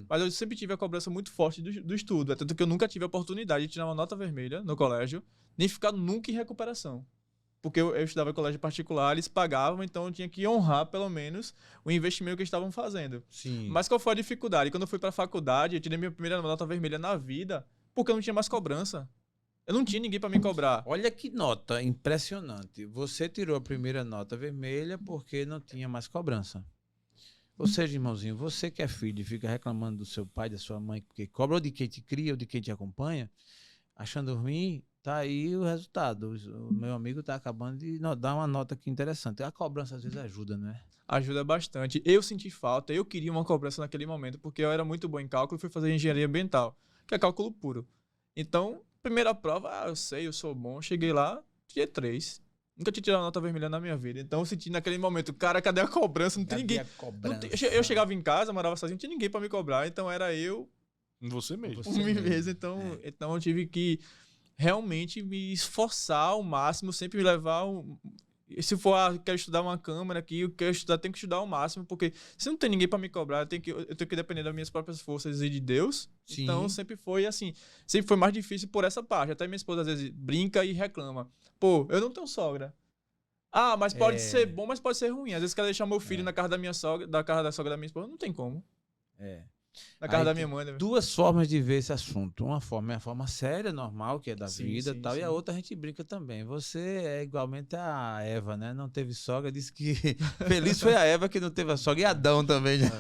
Speaker 2: Mas eu sempre tive a cobrança muito forte do estudo, tanto que eu nunca tive a oportunidade de tirar uma nota vermelha no colégio, nem ficar nunca em recuperação. Porque eu estudava em colégio particular, eles pagavam, então eu tinha que honrar pelo menos o investimento que eles estavam fazendo.
Speaker 1: Sim.
Speaker 2: Mas qual foi a dificuldade? Quando eu fui para a faculdade, eu tirei minha primeira nota vermelha na vida, porque eu não tinha mais cobrança. Eu não tinha ninguém para me cobrar.
Speaker 1: Olha que nota impressionante. Você tirou a primeira nota vermelha porque não tinha mais cobrança. Ou seja, irmãozinho, você que é filho e fica reclamando do seu pai, da sua mãe, porque cobra ou de quem te cria ou de quem te acompanha, achando ruim, Tá aí o resultado. O meu amigo tá acabando de dar uma nota aqui interessante. A cobrança às vezes ajuda, né?
Speaker 2: Ajuda bastante. Eu senti falta, eu queria uma cobrança naquele momento, porque eu era muito bom em cálculo e fui fazer engenharia ambiental, que é cálculo puro. Então, primeira prova, eu sei, eu sou bom. Cheguei lá, tirei 3. Nunca tinha tirado nota vermelha na minha vida. Então eu senti naquele momento, cara, cadê a cobrança? Não tem ninguém. Eu chegava em casa, morava sozinho, não tinha ninguém pra me cobrar. Então era eu.
Speaker 3: Você mesmo.
Speaker 2: Por mim mesmo. Então eu tive que realmente me esforçar ao máximo, sempre me levar. Se for, quero estudar uma câmera aqui, eu quero estudar, tenho que estudar ao máximo, porque se não tem ninguém pra me cobrar, eu tenho que depender das minhas próprias forças e de Deus. Sim. Então sempre foi assim, sempre foi mais difícil por essa parte. Até minha esposa às vezes brinca e reclama. Pô, eu não tenho sogra. Ah, mas pode ser bom, mas pode ser ruim. Às vezes quero deixar meu filho na casa da minha sogra, da casa da sogra da minha esposa, não tem como. Na casa da minha mãe. Né?
Speaker 1: Duas formas de ver esse assunto. Uma forma é a forma séria, normal, que é da vida e tal. Sim. E a outra a gente brinca também. Você é igualmente a Eva, né? Não teve sogra, disse que feliz foi a Eva que não teve a sogra. E Adão também.
Speaker 2: Em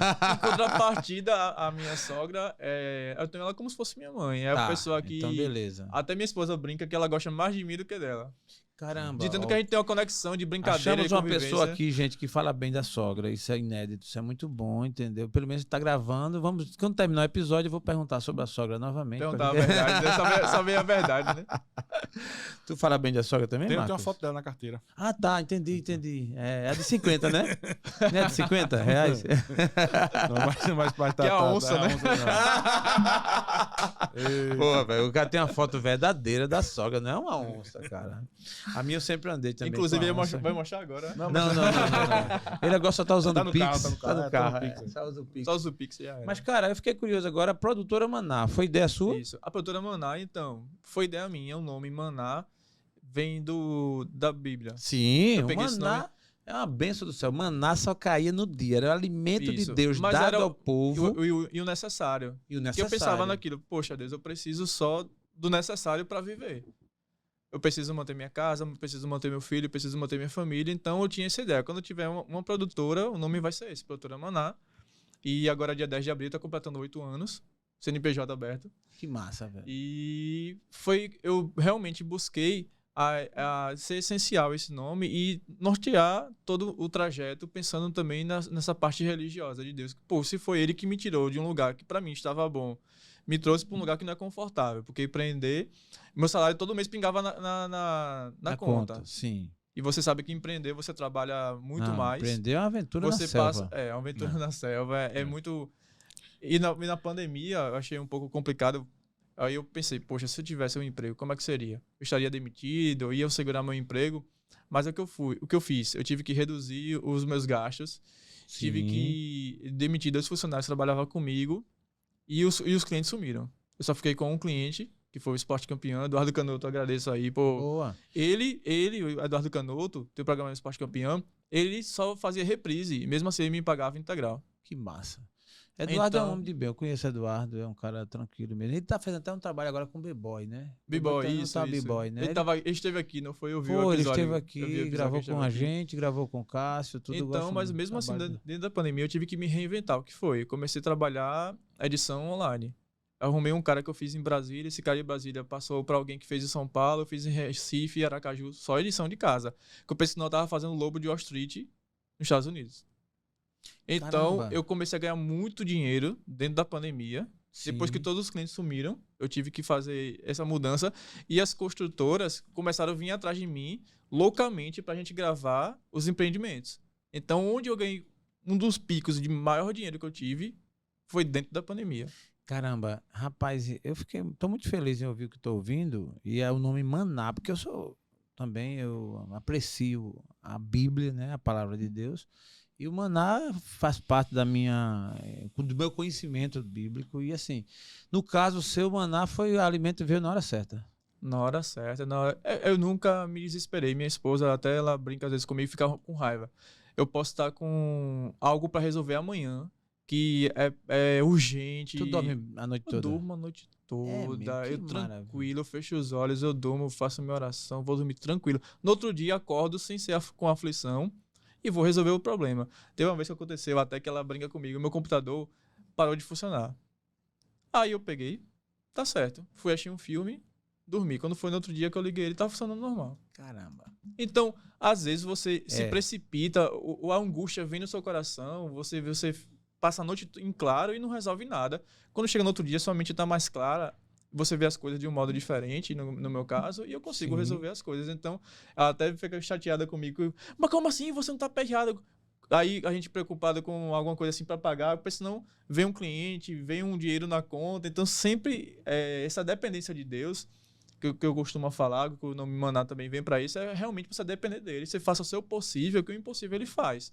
Speaker 2: contrapartida, a minha sogra, eu tenho ela como se fosse minha mãe. É a pessoa que...
Speaker 1: Então, beleza.
Speaker 2: Até minha esposa brinca que ela gosta mais de mim do que dela.
Speaker 1: Caramba.
Speaker 2: De tanto que a gente tem uma conexão de brincadeira.
Speaker 1: Achamos uma pessoa aqui, gente, que fala bem da sogra. Isso é inédito, isso é muito bom, entendeu? Pelo menos tá gravando. Quando terminar o episódio, eu vou perguntar sobre a sogra novamente.
Speaker 2: Perguntar a verdade, né? Saber a verdade, né?
Speaker 1: Tu fala bem da sogra também, Marcos?
Speaker 3: Tem uma foto dela na carteira.
Speaker 1: Ah, tá, entendi. É a de 50, né? Não é de 50 reais?
Speaker 3: Não, mais
Speaker 2: que é a onça, né?
Speaker 1: Pô, velho, o cara tem uma foto verdadeira da sogra, não é uma onça, cara. A minha eu sempre andei também.
Speaker 2: Inclusive, ele vai mostrar agora.
Speaker 1: Não. Ele gosta de estar usando o Pix.
Speaker 3: Tá no carro.
Speaker 1: Só usa o Pix. Mas, cara, eu fiquei curioso agora. A produtora Maná, foi ideia sua?
Speaker 2: Isso. A produtora Maná, então, foi ideia minha. O nome Maná vem da Bíblia.
Speaker 1: Sim, o Maná é uma bênção do céu. Maná só caía no dia. Era o alimento de Deus dado ao povo.
Speaker 2: E o necessário. Que eu pensava naquilo. Poxa, Deus, eu preciso só do necessário para viver. Eu preciso manter minha casa, preciso manter meu filho, preciso manter minha família. Então eu tinha essa ideia. Quando eu tiver uma produtora, o nome vai ser esse, Produtora Maná. E agora, dia 10 de abril, tá completando 8 anos. CNPJ aberto.
Speaker 1: Que massa, velho.
Speaker 2: E eu realmente busquei a ser essencial esse nome e nortear todo o trajeto, pensando também nessa parte religiosa de Deus. Pô, se foi ele que me tirou de um lugar que para mim estava bom, me trouxe para um lugar que não é confortável, porque empreender, meu salário todo mês pingava na conta.
Speaker 1: Sim.
Speaker 2: E você sabe que empreender, você trabalha muito mais.
Speaker 1: Empreender é uma aventura na selva.
Speaker 2: É uma aventura na selva. É muito... E na pandemia, eu achei um pouco complicado. Aí eu pensei, poxa, se eu tivesse um emprego, como é que seria? Eu estaria demitido, eu ia segurar meu emprego. Mas o que eu fiz? Eu tive que reduzir os meus gastos. Sim. Tive que demitir 2 funcionários que trabalhavam comigo. E os clientes sumiram. Eu só fiquei com um cliente, que foi o Esporte Campeão, Eduardo Canoto, agradeço aí. Boa. Ele, o Eduardo Canoto, tem o programa Esporte Campeão, ele só fazia reprise, e mesmo assim ele me pagava integral.
Speaker 1: Que massa. Eduardo é um homem de bem, eu conheço o Eduardo, é um cara tranquilo mesmo. Ele tá fazendo até um trabalho agora com o B-Boy, né?
Speaker 2: B-Boy, isso.
Speaker 1: B-Boy, né?
Speaker 2: Ele esteve aqui, não foi? Eu vi o episódio.
Speaker 1: Ele esteve aqui, gravou com a gente, gravou com o Cássio, tudo.
Speaker 2: Então, mas mesmo assim, dentro da pandemia, eu tive que me reinventar. O que foi? Eu comecei a trabalhar a edição online. Eu arrumei um cara que eu fiz em Brasília, esse cara de Brasília passou para alguém que fez em São Paulo, eu fiz em Recife e Aracaju, só edição de casa. Que eu pensei que eu tava fazendo Lobo de Wall Street nos Estados Unidos. Então, eu comecei a ganhar muito dinheiro dentro da pandemia. Sim. Depois que todos os clientes sumiram, eu tive que fazer essa mudança. E as construtoras começaram a vir atrás de mim loucamente para a gente gravar os empreendimentos. Então, onde eu ganhei um dos picos de maior dinheiro que eu tive foi dentro da pandemia.
Speaker 1: Caramba, rapaz, tô muito feliz em ouvir o que estou ouvindo. E é o nome Maná, porque eu aprecio a Bíblia, né, a palavra de Deus. E o maná faz parte do meu conhecimento bíblico. E assim, no caso, o seu maná foi o alimento que veio na hora certa.
Speaker 2: Na hora certa. Eu nunca me desesperei. Minha esposa, até ela brinca às vezes comigo e fica com raiva. Eu posso estar com algo para resolver amanhã, que é urgente.
Speaker 1: Tu dorme a noite toda?
Speaker 2: Eu durmo a noite toda. Eu tranquilo, eu fecho os olhos, eu durmo, faço minha oração, vou dormir tranquilo. No outro dia, acordo sem ser com aflição. E vou resolver o problema. Teve uma vez que aconteceu, até que ela brinca comigo, meu computador parou de funcionar. Aí eu peguei, tá certo, fui assistir um filme, dormir. Quando foi no outro dia que eu liguei, ele tava funcionando normal.
Speaker 1: Caramba.
Speaker 2: Então, às vezes você se precipita, a angústia vem no seu coração, você passa a noite em claro e não resolve nada. Quando chega no outro dia, sua mente tá mais clara, você vê as coisas de um modo diferente, no meu caso, e eu consigo resolver as coisas. Então, ela até fica chateada comigo. Mas como assim? Você não tá perreado? Aí a gente preocupado com alguma coisa assim para pagar, porque senão vem um cliente, vem um dinheiro na conta. Então, sempre essa dependência de Deus, que eu costumo falar, que o nome Maná também vem para isso, é realmente você depender dele. Você faça o seu possível, que o impossível ele faz.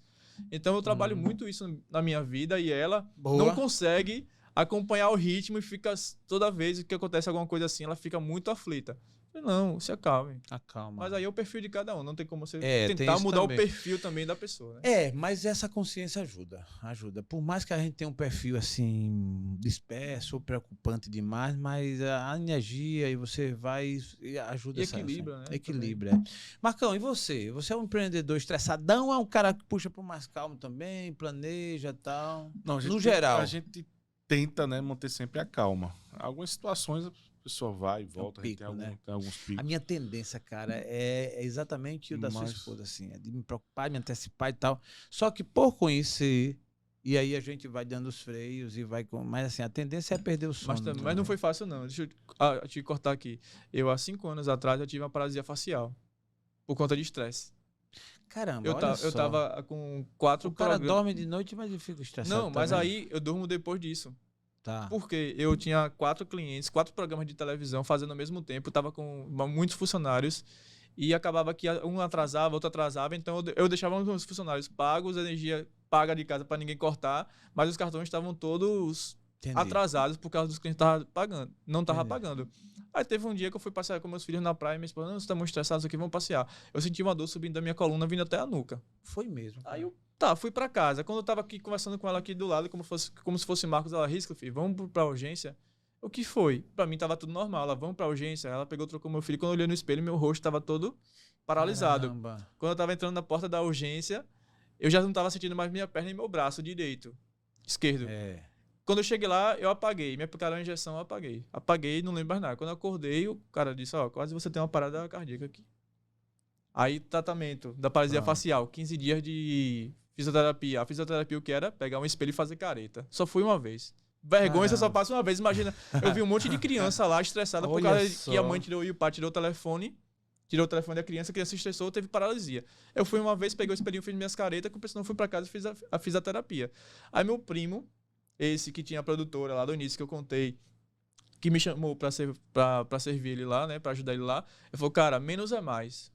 Speaker 2: Então, eu trabalho muito isso na minha vida e ela não consegue acompanhar o ritmo e fica, toda vez que acontece alguma coisa assim, ela fica muito aflita. Não, se acalme.
Speaker 1: Acalma.
Speaker 2: Mas aí é o perfil de cada um. Não tem como você tentar mudar também o perfil também da pessoa, né?
Speaker 1: Mas essa consciência ajuda. Por mais que a gente tenha um perfil assim disperso ou preocupante demais, mas a energia e você vai e ajuda.
Speaker 2: E equilibra, né?
Speaker 1: Equilibra. Marcão, e você? Você é um empreendedor estressadão ou é um cara que puxa para o mais calmo também, planeja e tal?
Speaker 3: Não,
Speaker 1: no geral.
Speaker 3: A gente tenta, né, manter sempre a calma. Algumas situações a pessoa vai e volta,
Speaker 1: pico,
Speaker 3: tem alguns picos.
Speaker 1: A minha tendência, cara, é exatamente o da sua esposa, assim, é de me preocupar, me antecipar e tal. Só que por conhecer, e aí a gente vai dando os freios e vai com. Mas assim, a tendência é perder o sono.
Speaker 2: Mas não foi fácil, não. Deixa eu te cortar aqui. Há 5 anos atrás, eu tive uma paralisia facial por conta de estresse.
Speaker 1: Caramba,
Speaker 2: eu tava com 4
Speaker 1: programas. O cara dorme de noite, mas ele fica estressado.
Speaker 2: Não, mas aí eu durmo depois disso.
Speaker 1: Tá.
Speaker 2: Porque eu tinha 4 clientes, 4 programas de televisão fazendo ao mesmo tempo, tava com muitos funcionários e acabava que um atrasava, outro atrasava, então eu deixava os funcionários pagos, a energia paga de casa para ninguém cortar, mas os cartões estavam todos atrasados por causa dos clientes não estavam pagando. Aí teve um dia que eu fui passear com meus filhos na praia e minha esposa, não, você tá muito estressado, aqui, vamos passear. Eu senti uma dor subindo da minha coluna, vindo até a nuca.
Speaker 1: Foi mesmo.
Speaker 2: Aí eu fui pra casa. Quando eu tava aqui conversando com ela aqui do lado, como se fosse Marcos, ela risca, filho, vamos pra urgência. O que foi? Pra mim tava tudo normal. Ela, vamos pra urgência. Ela pegou, trocou meu filho. Quando eu olhei no espelho, meu rosto tava todo paralisado.
Speaker 1: Caramba.
Speaker 2: Quando eu tava entrando na porta da urgência, eu já não tava sentindo mais minha perna e meu braço direito, esquerdo. Quando eu cheguei lá, eu apaguei. Me aplicaram a injeção, eu apaguei. Apaguei, não lembro mais nada. Quando eu acordei, o cara disse, quase você tem uma parada cardíaca aqui. Aí, tratamento da paralisia facial. 15 dias de fisioterapia. A fisioterapia o que era? Pegar um espelho e fazer careta. Só fui uma vez. Vergonha, você só passa uma vez. Imagina, eu vi um monte de criança lá estressada por causa que a mãe tirou e o pai tirou o telefone. Tirou o telefone da criança, a criança se estressou, teve paralisia. Eu fui uma vez, peguei o espelhinho, fiz minhas caretas, que senão fui pra casa e fiz a fisioterapia. Aí meu primo, esse que tinha a produtora lá do início que eu contei, que me chamou pra servir ele lá, né, pra ajudar ele lá, ele falou, cara, menos é mais.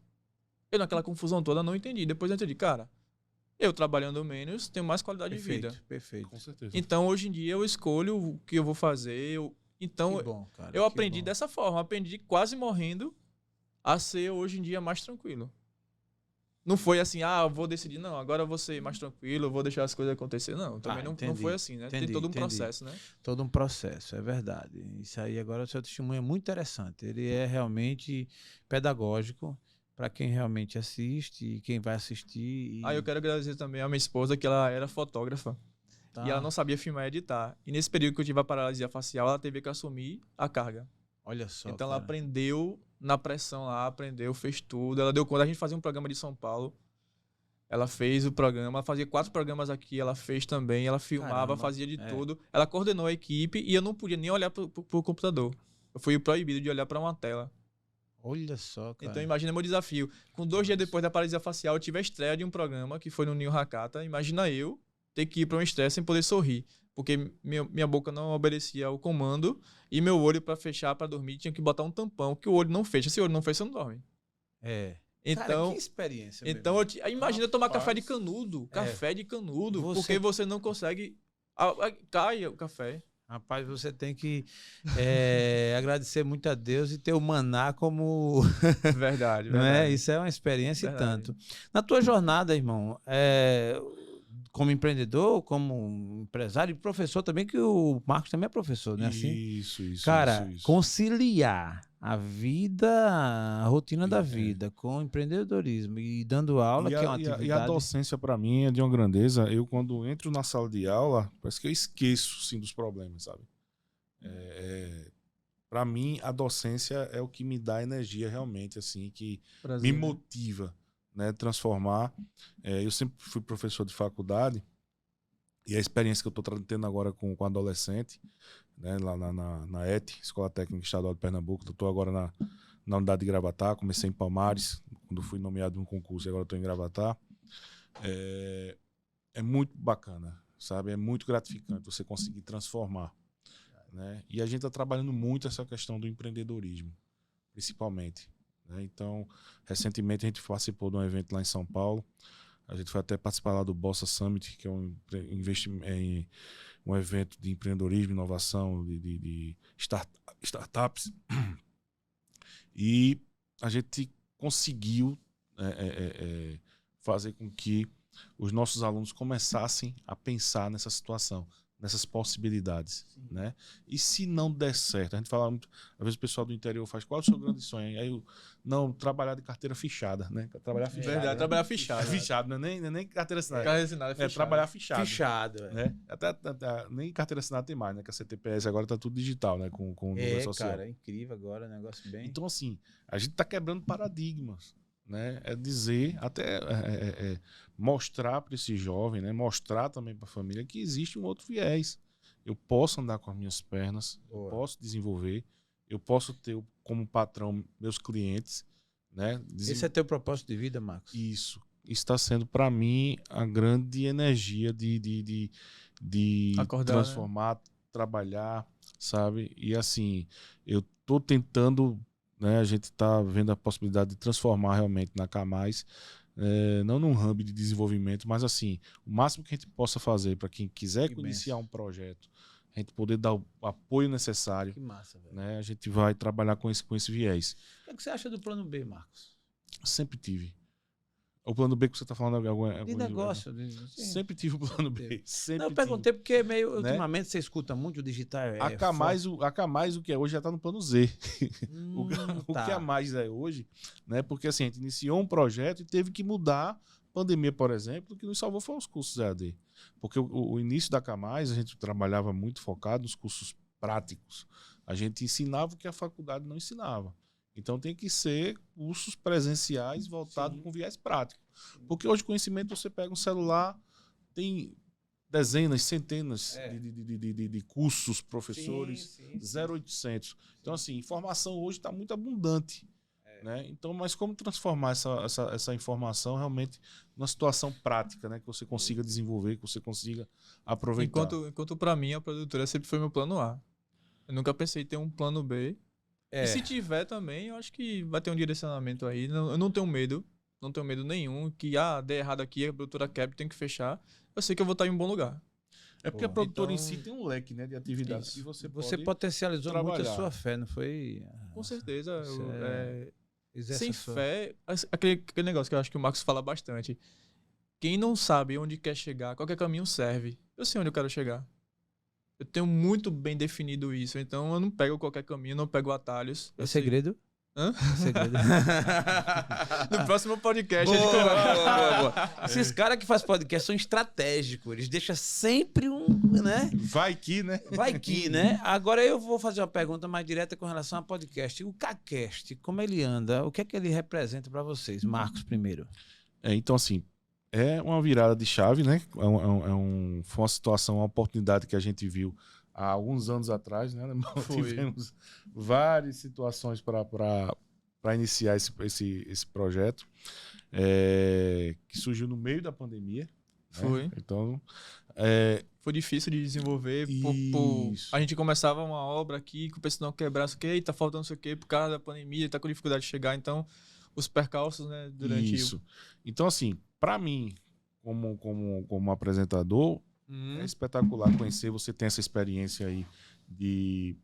Speaker 2: Eu naquela confusão toda não entendi. Depois eu entendi, cara, eu trabalhando menos tenho mais qualidade de vida.
Speaker 1: Perfeito.
Speaker 3: Com certeza.
Speaker 2: Então hoje em dia eu escolho o que eu vou fazer. Então eu aprendi dessa forma, aprendi quase morrendo a ser hoje em dia mais tranquilo. Não foi assim, eu vou decidir, não, agora eu vou ser mais tranquilo, eu vou deixar as coisas acontecer. Não, também não foi assim, né? Tem todo um processo, né?
Speaker 1: Todo um processo, é verdade. Isso aí agora o seu testemunho é muito interessante. Ele é realmente pedagógico para quem realmente assiste e quem vai assistir.
Speaker 2: Eu quero agradecer também a minha esposa, que ela era fotógrafa. E ela não sabia filmar e editar. E nesse período que eu tive a paralisia facial, ela teve que assumir a carga.
Speaker 1: Olha só.
Speaker 2: Então ela aprendeu na pressão lá, fez tudo. Ela deu conta. A gente fazia um programa de São Paulo. Ela fez o programa, ela fazia 4 programas aqui, ela fez também, ela filmava, fazia de tudo. Ela coordenou a equipe e eu não podia nem olhar pro computador. Eu fui proibido de olhar para uma tela.
Speaker 1: Olha só, cara.
Speaker 2: Então imagina meu desafio. Com 2 dias depois da paralisia facial, eu tive a estreia de um programa que foi no Ninho Hakata. Imagina eu ter que ir para uma estreia sem poder sorrir. Porque minha boca não obedecia ao comando e meu olho, para fechar, para dormir, tinha que botar um tampão, que o olho não fecha. Se o olho não fecha, você não dorme. Então,
Speaker 1: cara, que experiência.
Speaker 2: Então, imagina tomar café de canudo. Café de canudo. Porque você não consegue... Cai o café.
Speaker 1: Rapaz, você tem que agradecer muito a Deus e ter o Maná como...
Speaker 2: Verdade.
Speaker 1: Não é? Isso é uma experiência e tanto. Na tua jornada, irmão, como empreendedor, como empresário e professor também, que o Marcos também é professor, né? Assim?
Speaker 3: Isso.
Speaker 1: Cara, conciliar a vida, a rotina da vida com o empreendedorismo e dando aula, que é uma atividade...
Speaker 3: E a docência, para mim, é de uma grandeza. Eu, quando entro na sala de aula, parece que eu esqueço, sim, dos problemas, sabe? para mim, a docência é o que me dá energia realmente, assim, que
Speaker 2: Prazer,
Speaker 3: me motiva, né, transformar. Eu sempre fui professor de faculdade e a experiência que eu estou tendo agora com adolescente, né, lá na ET, Escola Técnica Estadual de Pernambuco, eu estou agora na unidade de Gravatá, comecei em Palmares, quando fui nomeado num concurso e agora estou em Gravatá. É muito bacana, sabe? É muito gratificante você conseguir transformar, né? E a gente está trabalhando muito essa questão do empreendedorismo, principalmente, né? Então, recentemente a gente participou de um evento lá em São Paulo. A gente foi até participar lá do Bossa Summit, que é um evento de empreendedorismo, inovação, de startups. E a gente conseguiu fazer com que os nossos alunos começassem a pensar nessa situação, nessas possibilidades, né? E se não der certo, a gente fala muito, às vezes o pessoal do interior faz, qual é o seu grande sonho? Aí não, trabalhar de carteira fichada, né? Trabalhar fichado.
Speaker 2: Verdade,
Speaker 3: né?
Speaker 2: Trabalhar fichado.
Speaker 3: Fichado, não é nem carteira assinada.
Speaker 2: Carteira assinada é fichado.
Speaker 3: Trabalhar fichado.
Speaker 1: Fichado,
Speaker 3: né? Até nem carteira assinada tem mais, né? Que a CTPS agora tá tudo digital, né? Com o número social.
Speaker 1: Cara, é incrível agora, negócio bem...
Speaker 3: Então, assim, a gente tá quebrando paradigmas, né? É dizer, até mostrar para esse jovem, né? Mostrar também para a família que existe um outro viés. Eu posso andar com as minhas pernas, eu posso desenvolver, eu posso ter como patrão meus clientes, né?
Speaker 1: Esse é teu propósito de vida, Marcos?
Speaker 3: Isso está sendo para mim a grande energia de acordar, transformar, né? Trabalhar, sabe? E assim, eu tô tentando, né? A gente tá vendo a possibilidade de transformar realmente na Camais, não num hub de desenvolvimento, mas assim, o máximo que a gente possa fazer para quem quiser iniciar um projeto, a gente poder dar o apoio necessário.
Speaker 1: Que massa, velho.
Speaker 3: Né? A gente vai trabalhar com esse viés.
Speaker 1: O que você acha do plano B, Marcos?
Speaker 3: Sempre tive. O plano B que você está falando
Speaker 1: de negócio.
Speaker 3: Sempre tive o plano B. Sempre
Speaker 1: eu perguntei porque meio, ultimamente você escuta muito o digital.
Speaker 3: A Camais, o que é hoje, já está no plano Z. O que é mais é hoje, né? Porque assim, a gente iniciou um projeto e teve que mudar. Pandemia, por exemplo, o que nos salvou foi os cursos EAD. Porque o início da Camais, a gente trabalhava muito focado nos cursos práticos. A gente ensinava o que a faculdade não ensinava. Então tem que ser cursos presenciais voltados com viés prático. Porque hoje conhecimento, você pega um celular, tem dezenas, centenas de cursos, professores, 0800. Então assim, informação hoje está muito abundante. Né? Então, mas como transformar essa informação realmente numa situação prática, né? Que você consiga desenvolver, que você consiga aproveitar.
Speaker 2: Enquanto para mim a produtora sempre foi meu plano A. Eu nunca pensei em ter um plano B. E se tiver também, eu acho que vai ter um direcionamento aí. Eu não tenho medo, não tenho medo nenhum que der errado aqui, a produtora quebra, tem que fechar. Eu sei que eu vou estar em um bom lugar.
Speaker 3: É porque a produtora em si tem um leque, né, de atividades que
Speaker 1: você potencializou muito a sua fé, não foi?
Speaker 2: Com certeza. Sem fé, aquele negócio que eu acho que o Marcos fala bastante. Quem não sabe onde quer chegar, qualquer caminho serve. Eu sei onde eu quero chegar. Eu tenho muito bem definido isso. Então eu não pego qualquer caminho, não pego atalhos.
Speaker 1: É segredo?
Speaker 2: Hã?
Speaker 1: Segredo.
Speaker 2: No próximo podcast.
Speaker 1: Boa. Esses caras que fazem podcast são estratégicos. Eles deixam sempre né?
Speaker 3: Vai que, né?
Speaker 1: Agora eu vou fazer uma pergunta mais direta com relação ao podcast. O CACast, como ele anda? O que é que ele representa para vocês? Marcos, primeiro.
Speaker 3: Então, assim, é uma virada de chave, né? Foi uma situação, uma oportunidade que a gente viu há alguns anos atrás, né? Tivemos várias situações para iniciar esse projeto, que surgiu no meio da pandemia.
Speaker 2: Foi.
Speaker 3: Né? Então,
Speaker 2: foi difícil de desenvolver. A gente começava uma obra aqui, que o pessoal quebrasse, tá faltando não sei o quê, por causa da pandemia, tá com dificuldade de chegar. Então, os percalços, né, durante
Speaker 3: isso. Então, assim, para mim, como apresentador, é espetacular conhecer, você tem essa experiência aí de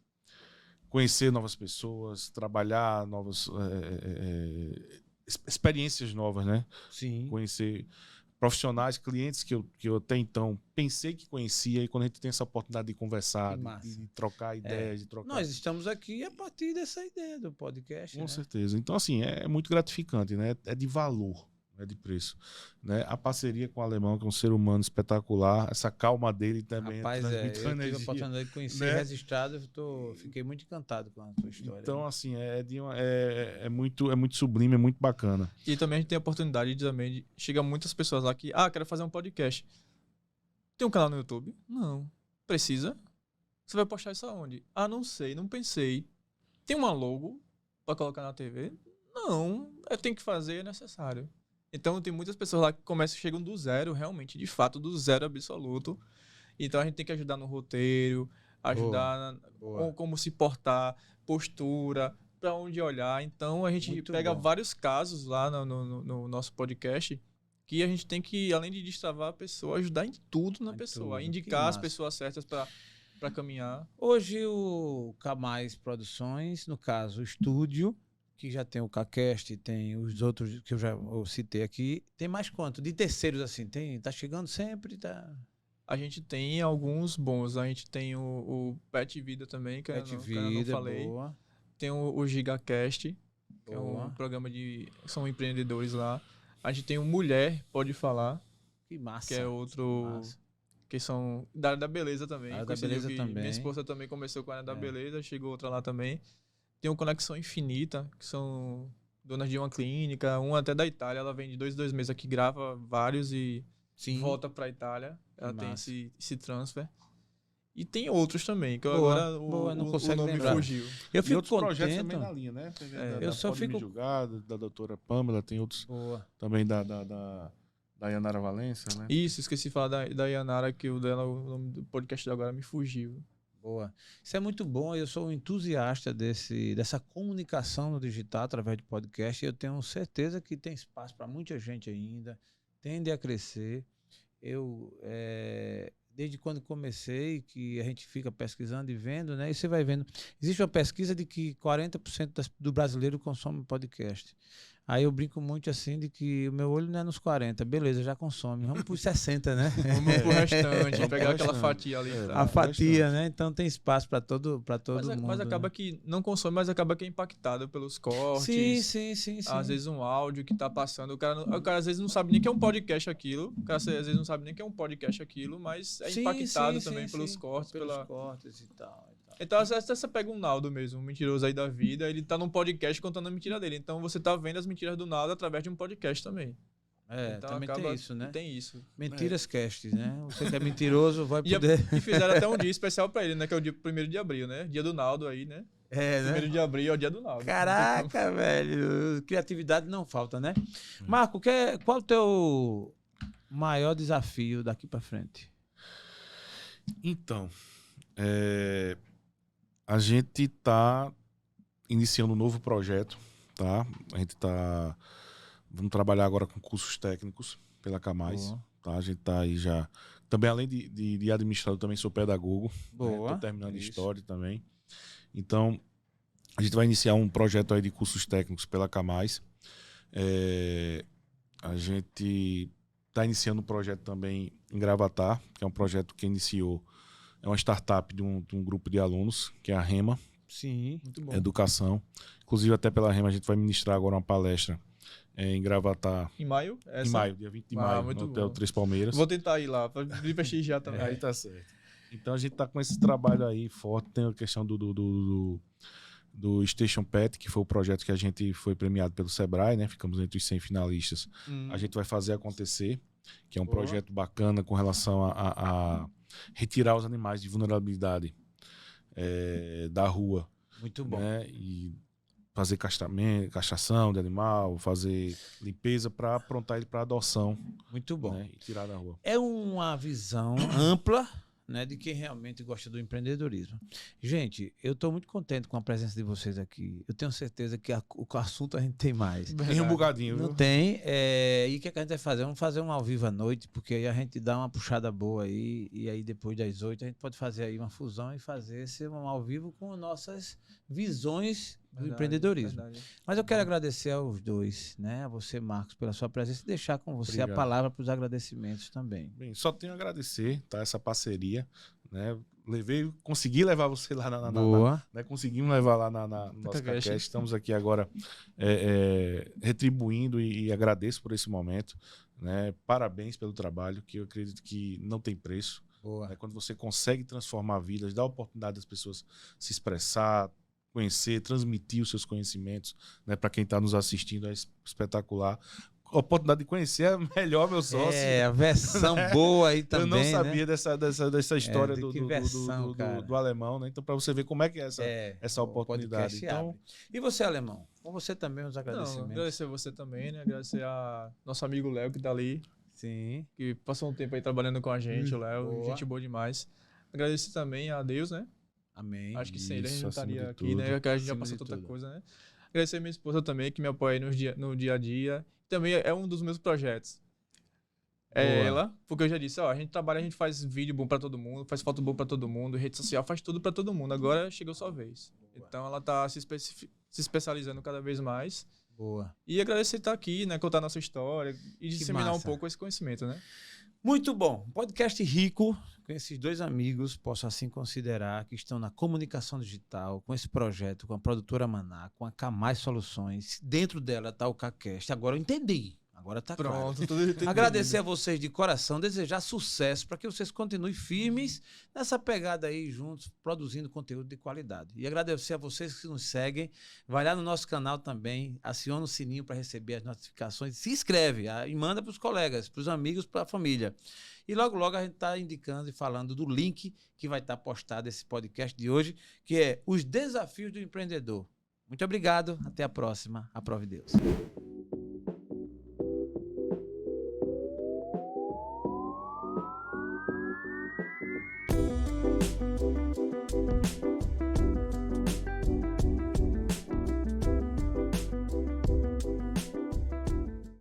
Speaker 3: conhecer novas pessoas, trabalhar novas experiências novas, né?
Speaker 1: Sim.
Speaker 3: Conhecer profissionais, clientes que eu até então pensei que conhecia, e quando a gente tem essa oportunidade de conversar, de trocar ideias, de trocar...
Speaker 1: Nós estamos aqui a partir dessa ideia do podcast.
Speaker 3: Com certeza. Então, assim, é muito gratificante, né? É de valor. Não é de preço. Né? A parceria com o Alemão, que é um ser humano espetacular, essa calma dele também.
Speaker 1: Rapaz, eu tive a oportunidade de conhecer, né? Registrado, fiquei muito encantado com a sua história.
Speaker 3: Então, assim, é muito sublime, é muito bacana.
Speaker 2: E também a gente tem a oportunidade de chega muitas pessoas lá que, quero fazer um podcast. Tem um canal no YouTube? Não. Precisa? Você vai postar isso aonde? Não sei, não pensei. Tem uma logo para colocar na TV? Não. Tem que fazer, é necessário. Então, tem muitas pessoas lá que chegam do zero, realmente, de fato, do zero absoluto. Então, a gente tem que ajudar no roteiro, ajudar como se portar, postura, para onde olhar. Então, a gente pega vários casos lá no nosso podcast que a gente tem que, além de destravar a pessoa, ajudar em tudo na pessoa. Indicar as pessoas certas para caminhar.
Speaker 1: Hoje, o Camais Produções, no caso, o estúdio, que já tem o Cacast, tem os outros que eu citei aqui. Tem mais quanto? De terceiros, assim, tá chegando sempre?
Speaker 2: A gente tem alguns bons. A gente tem o Pet Vida também, que eu não falei.
Speaker 1: Boa.
Speaker 2: Tem o GigaCast, que é um programa são empreendedores lá. A gente tem o Mulher Pode Falar.
Speaker 1: Que massa.
Speaker 2: Que é outro... Que são da área da beleza também.
Speaker 1: Da beleza também.
Speaker 2: Minha esposa também começou com a área da beleza, chegou outra lá também. Tem o Conexão Infinita, que são donas de uma clínica, uma até da Itália. Ela vem de 2 meses aqui, grava vários e volta pra Itália. Ela tem esse transfer. E tem outros também, que agora o nome
Speaker 1: lembrar.
Speaker 2: Fugiu.
Speaker 1: Eu fico
Speaker 3: outros projetos também na linha, né?
Speaker 1: Eu só fico
Speaker 3: julgado, da doutora Pâmela, tem outros também da Yanara Valença, né?
Speaker 2: Isso, esqueci de falar da Yanara, que o nome do podcast de agora me fugiu.
Speaker 1: Boa. Isso é muito bom. Eu sou um entusiasta dessa comunicação no digital através de podcast. Eu tenho certeza que tem espaço para muita gente ainda. Tende a crescer. Desde quando comecei, que a gente fica pesquisando e vendo, né? E você vai vendo. Existe uma pesquisa de que 40% do brasileiro consome podcast. Aí eu brinco muito assim de que o meu olho não é nos 40. Beleza, já consome. Vamos por 60, né?
Speaker 2: Vamos pro restante, pegar aquela fatia ali.
Speaker 1: A fatia, né? Então tem espaço para todo mundo.
Speaker 2: Mas acaba que não consome, mas acaba que é impactado pelos cortes.
Speaker 1: Sim.
Speaker 2: Às vezes um áudio que tá passando. O cara às vezes não sabe nem que é um podcast aquilo. O cara às vezes não sabe nem que é um podcast aquilo, mas é impactado também pelos cortes.
Speaker 1: Pelos cortes e tal.
Speaker 2: Então, às vezes você pega um Naldo mesmo, um mentiroso aí da vida, ele tá num podcast contando a mentira dele. Então, você tá vendo as mentiras do Naldo através de um podcast também.
Speaker 1: Então, também tem isso, né?
Speaker 2: Tem isso.
Speaker 1: Mentiras cast, né? Você que é mentiroso vai poder...
Speaker 2: E fizeram até um dia especial pra ele, né? Que é o dia 1º de abril, né? Dia do Naldo aí, né?
Speaker 1: Né?
Speaker 2: 1º de abril é o dia do Naldo.
Speaker 1: Caraca, velho. Criatividade não falta, né? Marco, qual o teu maior desafio daqui pra frente?
Speaker 3: Então, a gente está iniciando um novo projeto, tá? Vamos trabalhar agora com cursos técnicos pela Camais, tá? A gente está aí já... Também, além de administrador, também sou pedagogo.
Speaker 1: Boa.
Speaker 3: Estou terminando história também. Então, a gente vai iniciar um projeto aí de cursos técnicos pela Camais. A gente está iniciando um projeto também em Gravatar, que é um projeto que iniciou... É uma startup de um grupo de alunos, que é a Rema.
Speaker 1: Sim, muito bom.
Speaker 3: Educação. Inclusive, até pela Rema, a gente vai ministrar agora uma palestra em Gravatar.
Speaker 2: Em maio?
Speaker 3: Em maio, dia 20 de maio, no Hotel Três Palmeiras.
Speaker 2: Vou tentar ir lá, para me prestigiar também.
Speaker 3: Aí tá certo. Então, a gente tá com esse trabalho aí forte. Tem a questão do Station Pet, que foi o projeto que a gente foi premiado pelo Sebrae, né? Ficamos entre os 100 finalistas. A gente vai fazer acontecer, que é um projeto bacana com relação a retirar os animais de vulnerabilidade da rua.
Speaker 1: Muito bom.
Speaker 3: Né? E fazer castração de animal, fazer limpeza para aprontar ele para adoção.
Speaker 1: Muito bom.
Speaker 3: Né? E tirar da rua.
Speaker 1: É uma visão ampla, né, de quem realmente gosta do empreendedorismo. Gente, eu estou muito contente com a presença de vocês aqui. Eu tenho certeza que o assunto a gente tem mais.
Speaker 3: Tem um bocadinho,
Speaker 1: viu? Não tem. E o que a gente vai fazer? Vamos fazer um ao vivo à noite, porque aí a gente dá uma puxada boa aí, e aí depois das 8 a gente pode fazer aí uma fusão e fazer esse um ao vivo com nossas visões do empreendedorismo. Verdade. Mas eu quero agradecer aos dois, né? A você, Marcos, pela sua presença e deixar com você a palavra para os agradecimentos também.
Speaker 3: Bem, só tenho a agradecer, tá? Essa parceria, né? Consegui levar você lá né? Conseguimos levar lá no nosso CACast. Estamos aqui agora retribuindo e agradeço por esse momento, né? Parabéns pelo trabalho, que eu acredito que não tem preço. Né? Quando você consegue transformar vidas, dar a oportunidade das pessoas se expressar, conhecer, transmitir os seus conhecimentos, né? Para quem está nos assistindo, é espetacular. A oportunidade de conhecer melhor meu sócio.
Speaker 1: A versão boa aí também.
Speaker 3: Eu não sabia, né? dessa história do alemão, né? Então, para você ver como é que é essa oportunidade. Então...
Speaker 1: E você, alemão? Com você também os agradecimentos.
Speaker 2: Agradecer a você também, né? Agradecer a nosso amigo Léo, que tá ali.
Speaker 1: Sim.
Speaker 2: Que passou um tempo aí trabalhando com a gente, o Léo. Gente boa demais. Agradecer também a Deus, né?
Speaker 1: Amém.
Speaker 2: Acho que sem ele a gente não estaria aqui, né? Que a gente já passou tanta coisa, né? Agradecer a minha esposa também, que me apoia aí no dia a dia. Também é um dos meus projetos. Ela, porque eu já disse, a gente trabalha, a gente faz vídeo bom pra todo mundo, faz foto boa pra todo mundo, rede social, faz tudo pra todo mundo. Agora chegou sua vez. Então ela tá se especializando cada vez mais.
Speaker 1: Boa.
Speaker 2: E agradecer estar aqui, né, contar nossa história e disseminar um pouco esse conhecimento, né?
Speaker 1: Muito bom. Podcast rico, com esses dois amigos, posso assim considerar, que estão na comunicação digital, com esse projeto, com a produtora Maná, com a Camais Soluções. Dentro dela está o CACast. Agora eu entendi. Agora tá
Speaker 2: pronto,
Speaker 1: claro.
Speaker 2: Tudo entendido.
Speaker 1: Agradecer a vocês de coração, desejar sucesso para que vocês continuem firmes nessa pegada aí juntos, produzindo conteúdo de qualidade. E agradecer a vocês que nos seguem. Vai lá no nosso canal também, aciona o sininho para receber as notificações, se inscreve e manda para os colegas, para os amigos, para a família. E logo, logo a gente está indicando e falando do link que vai estar postado esse podcast de hoje, que é Os Desafios do Empreendedor. Muito obrigado, até a próxima. Aprove Deus.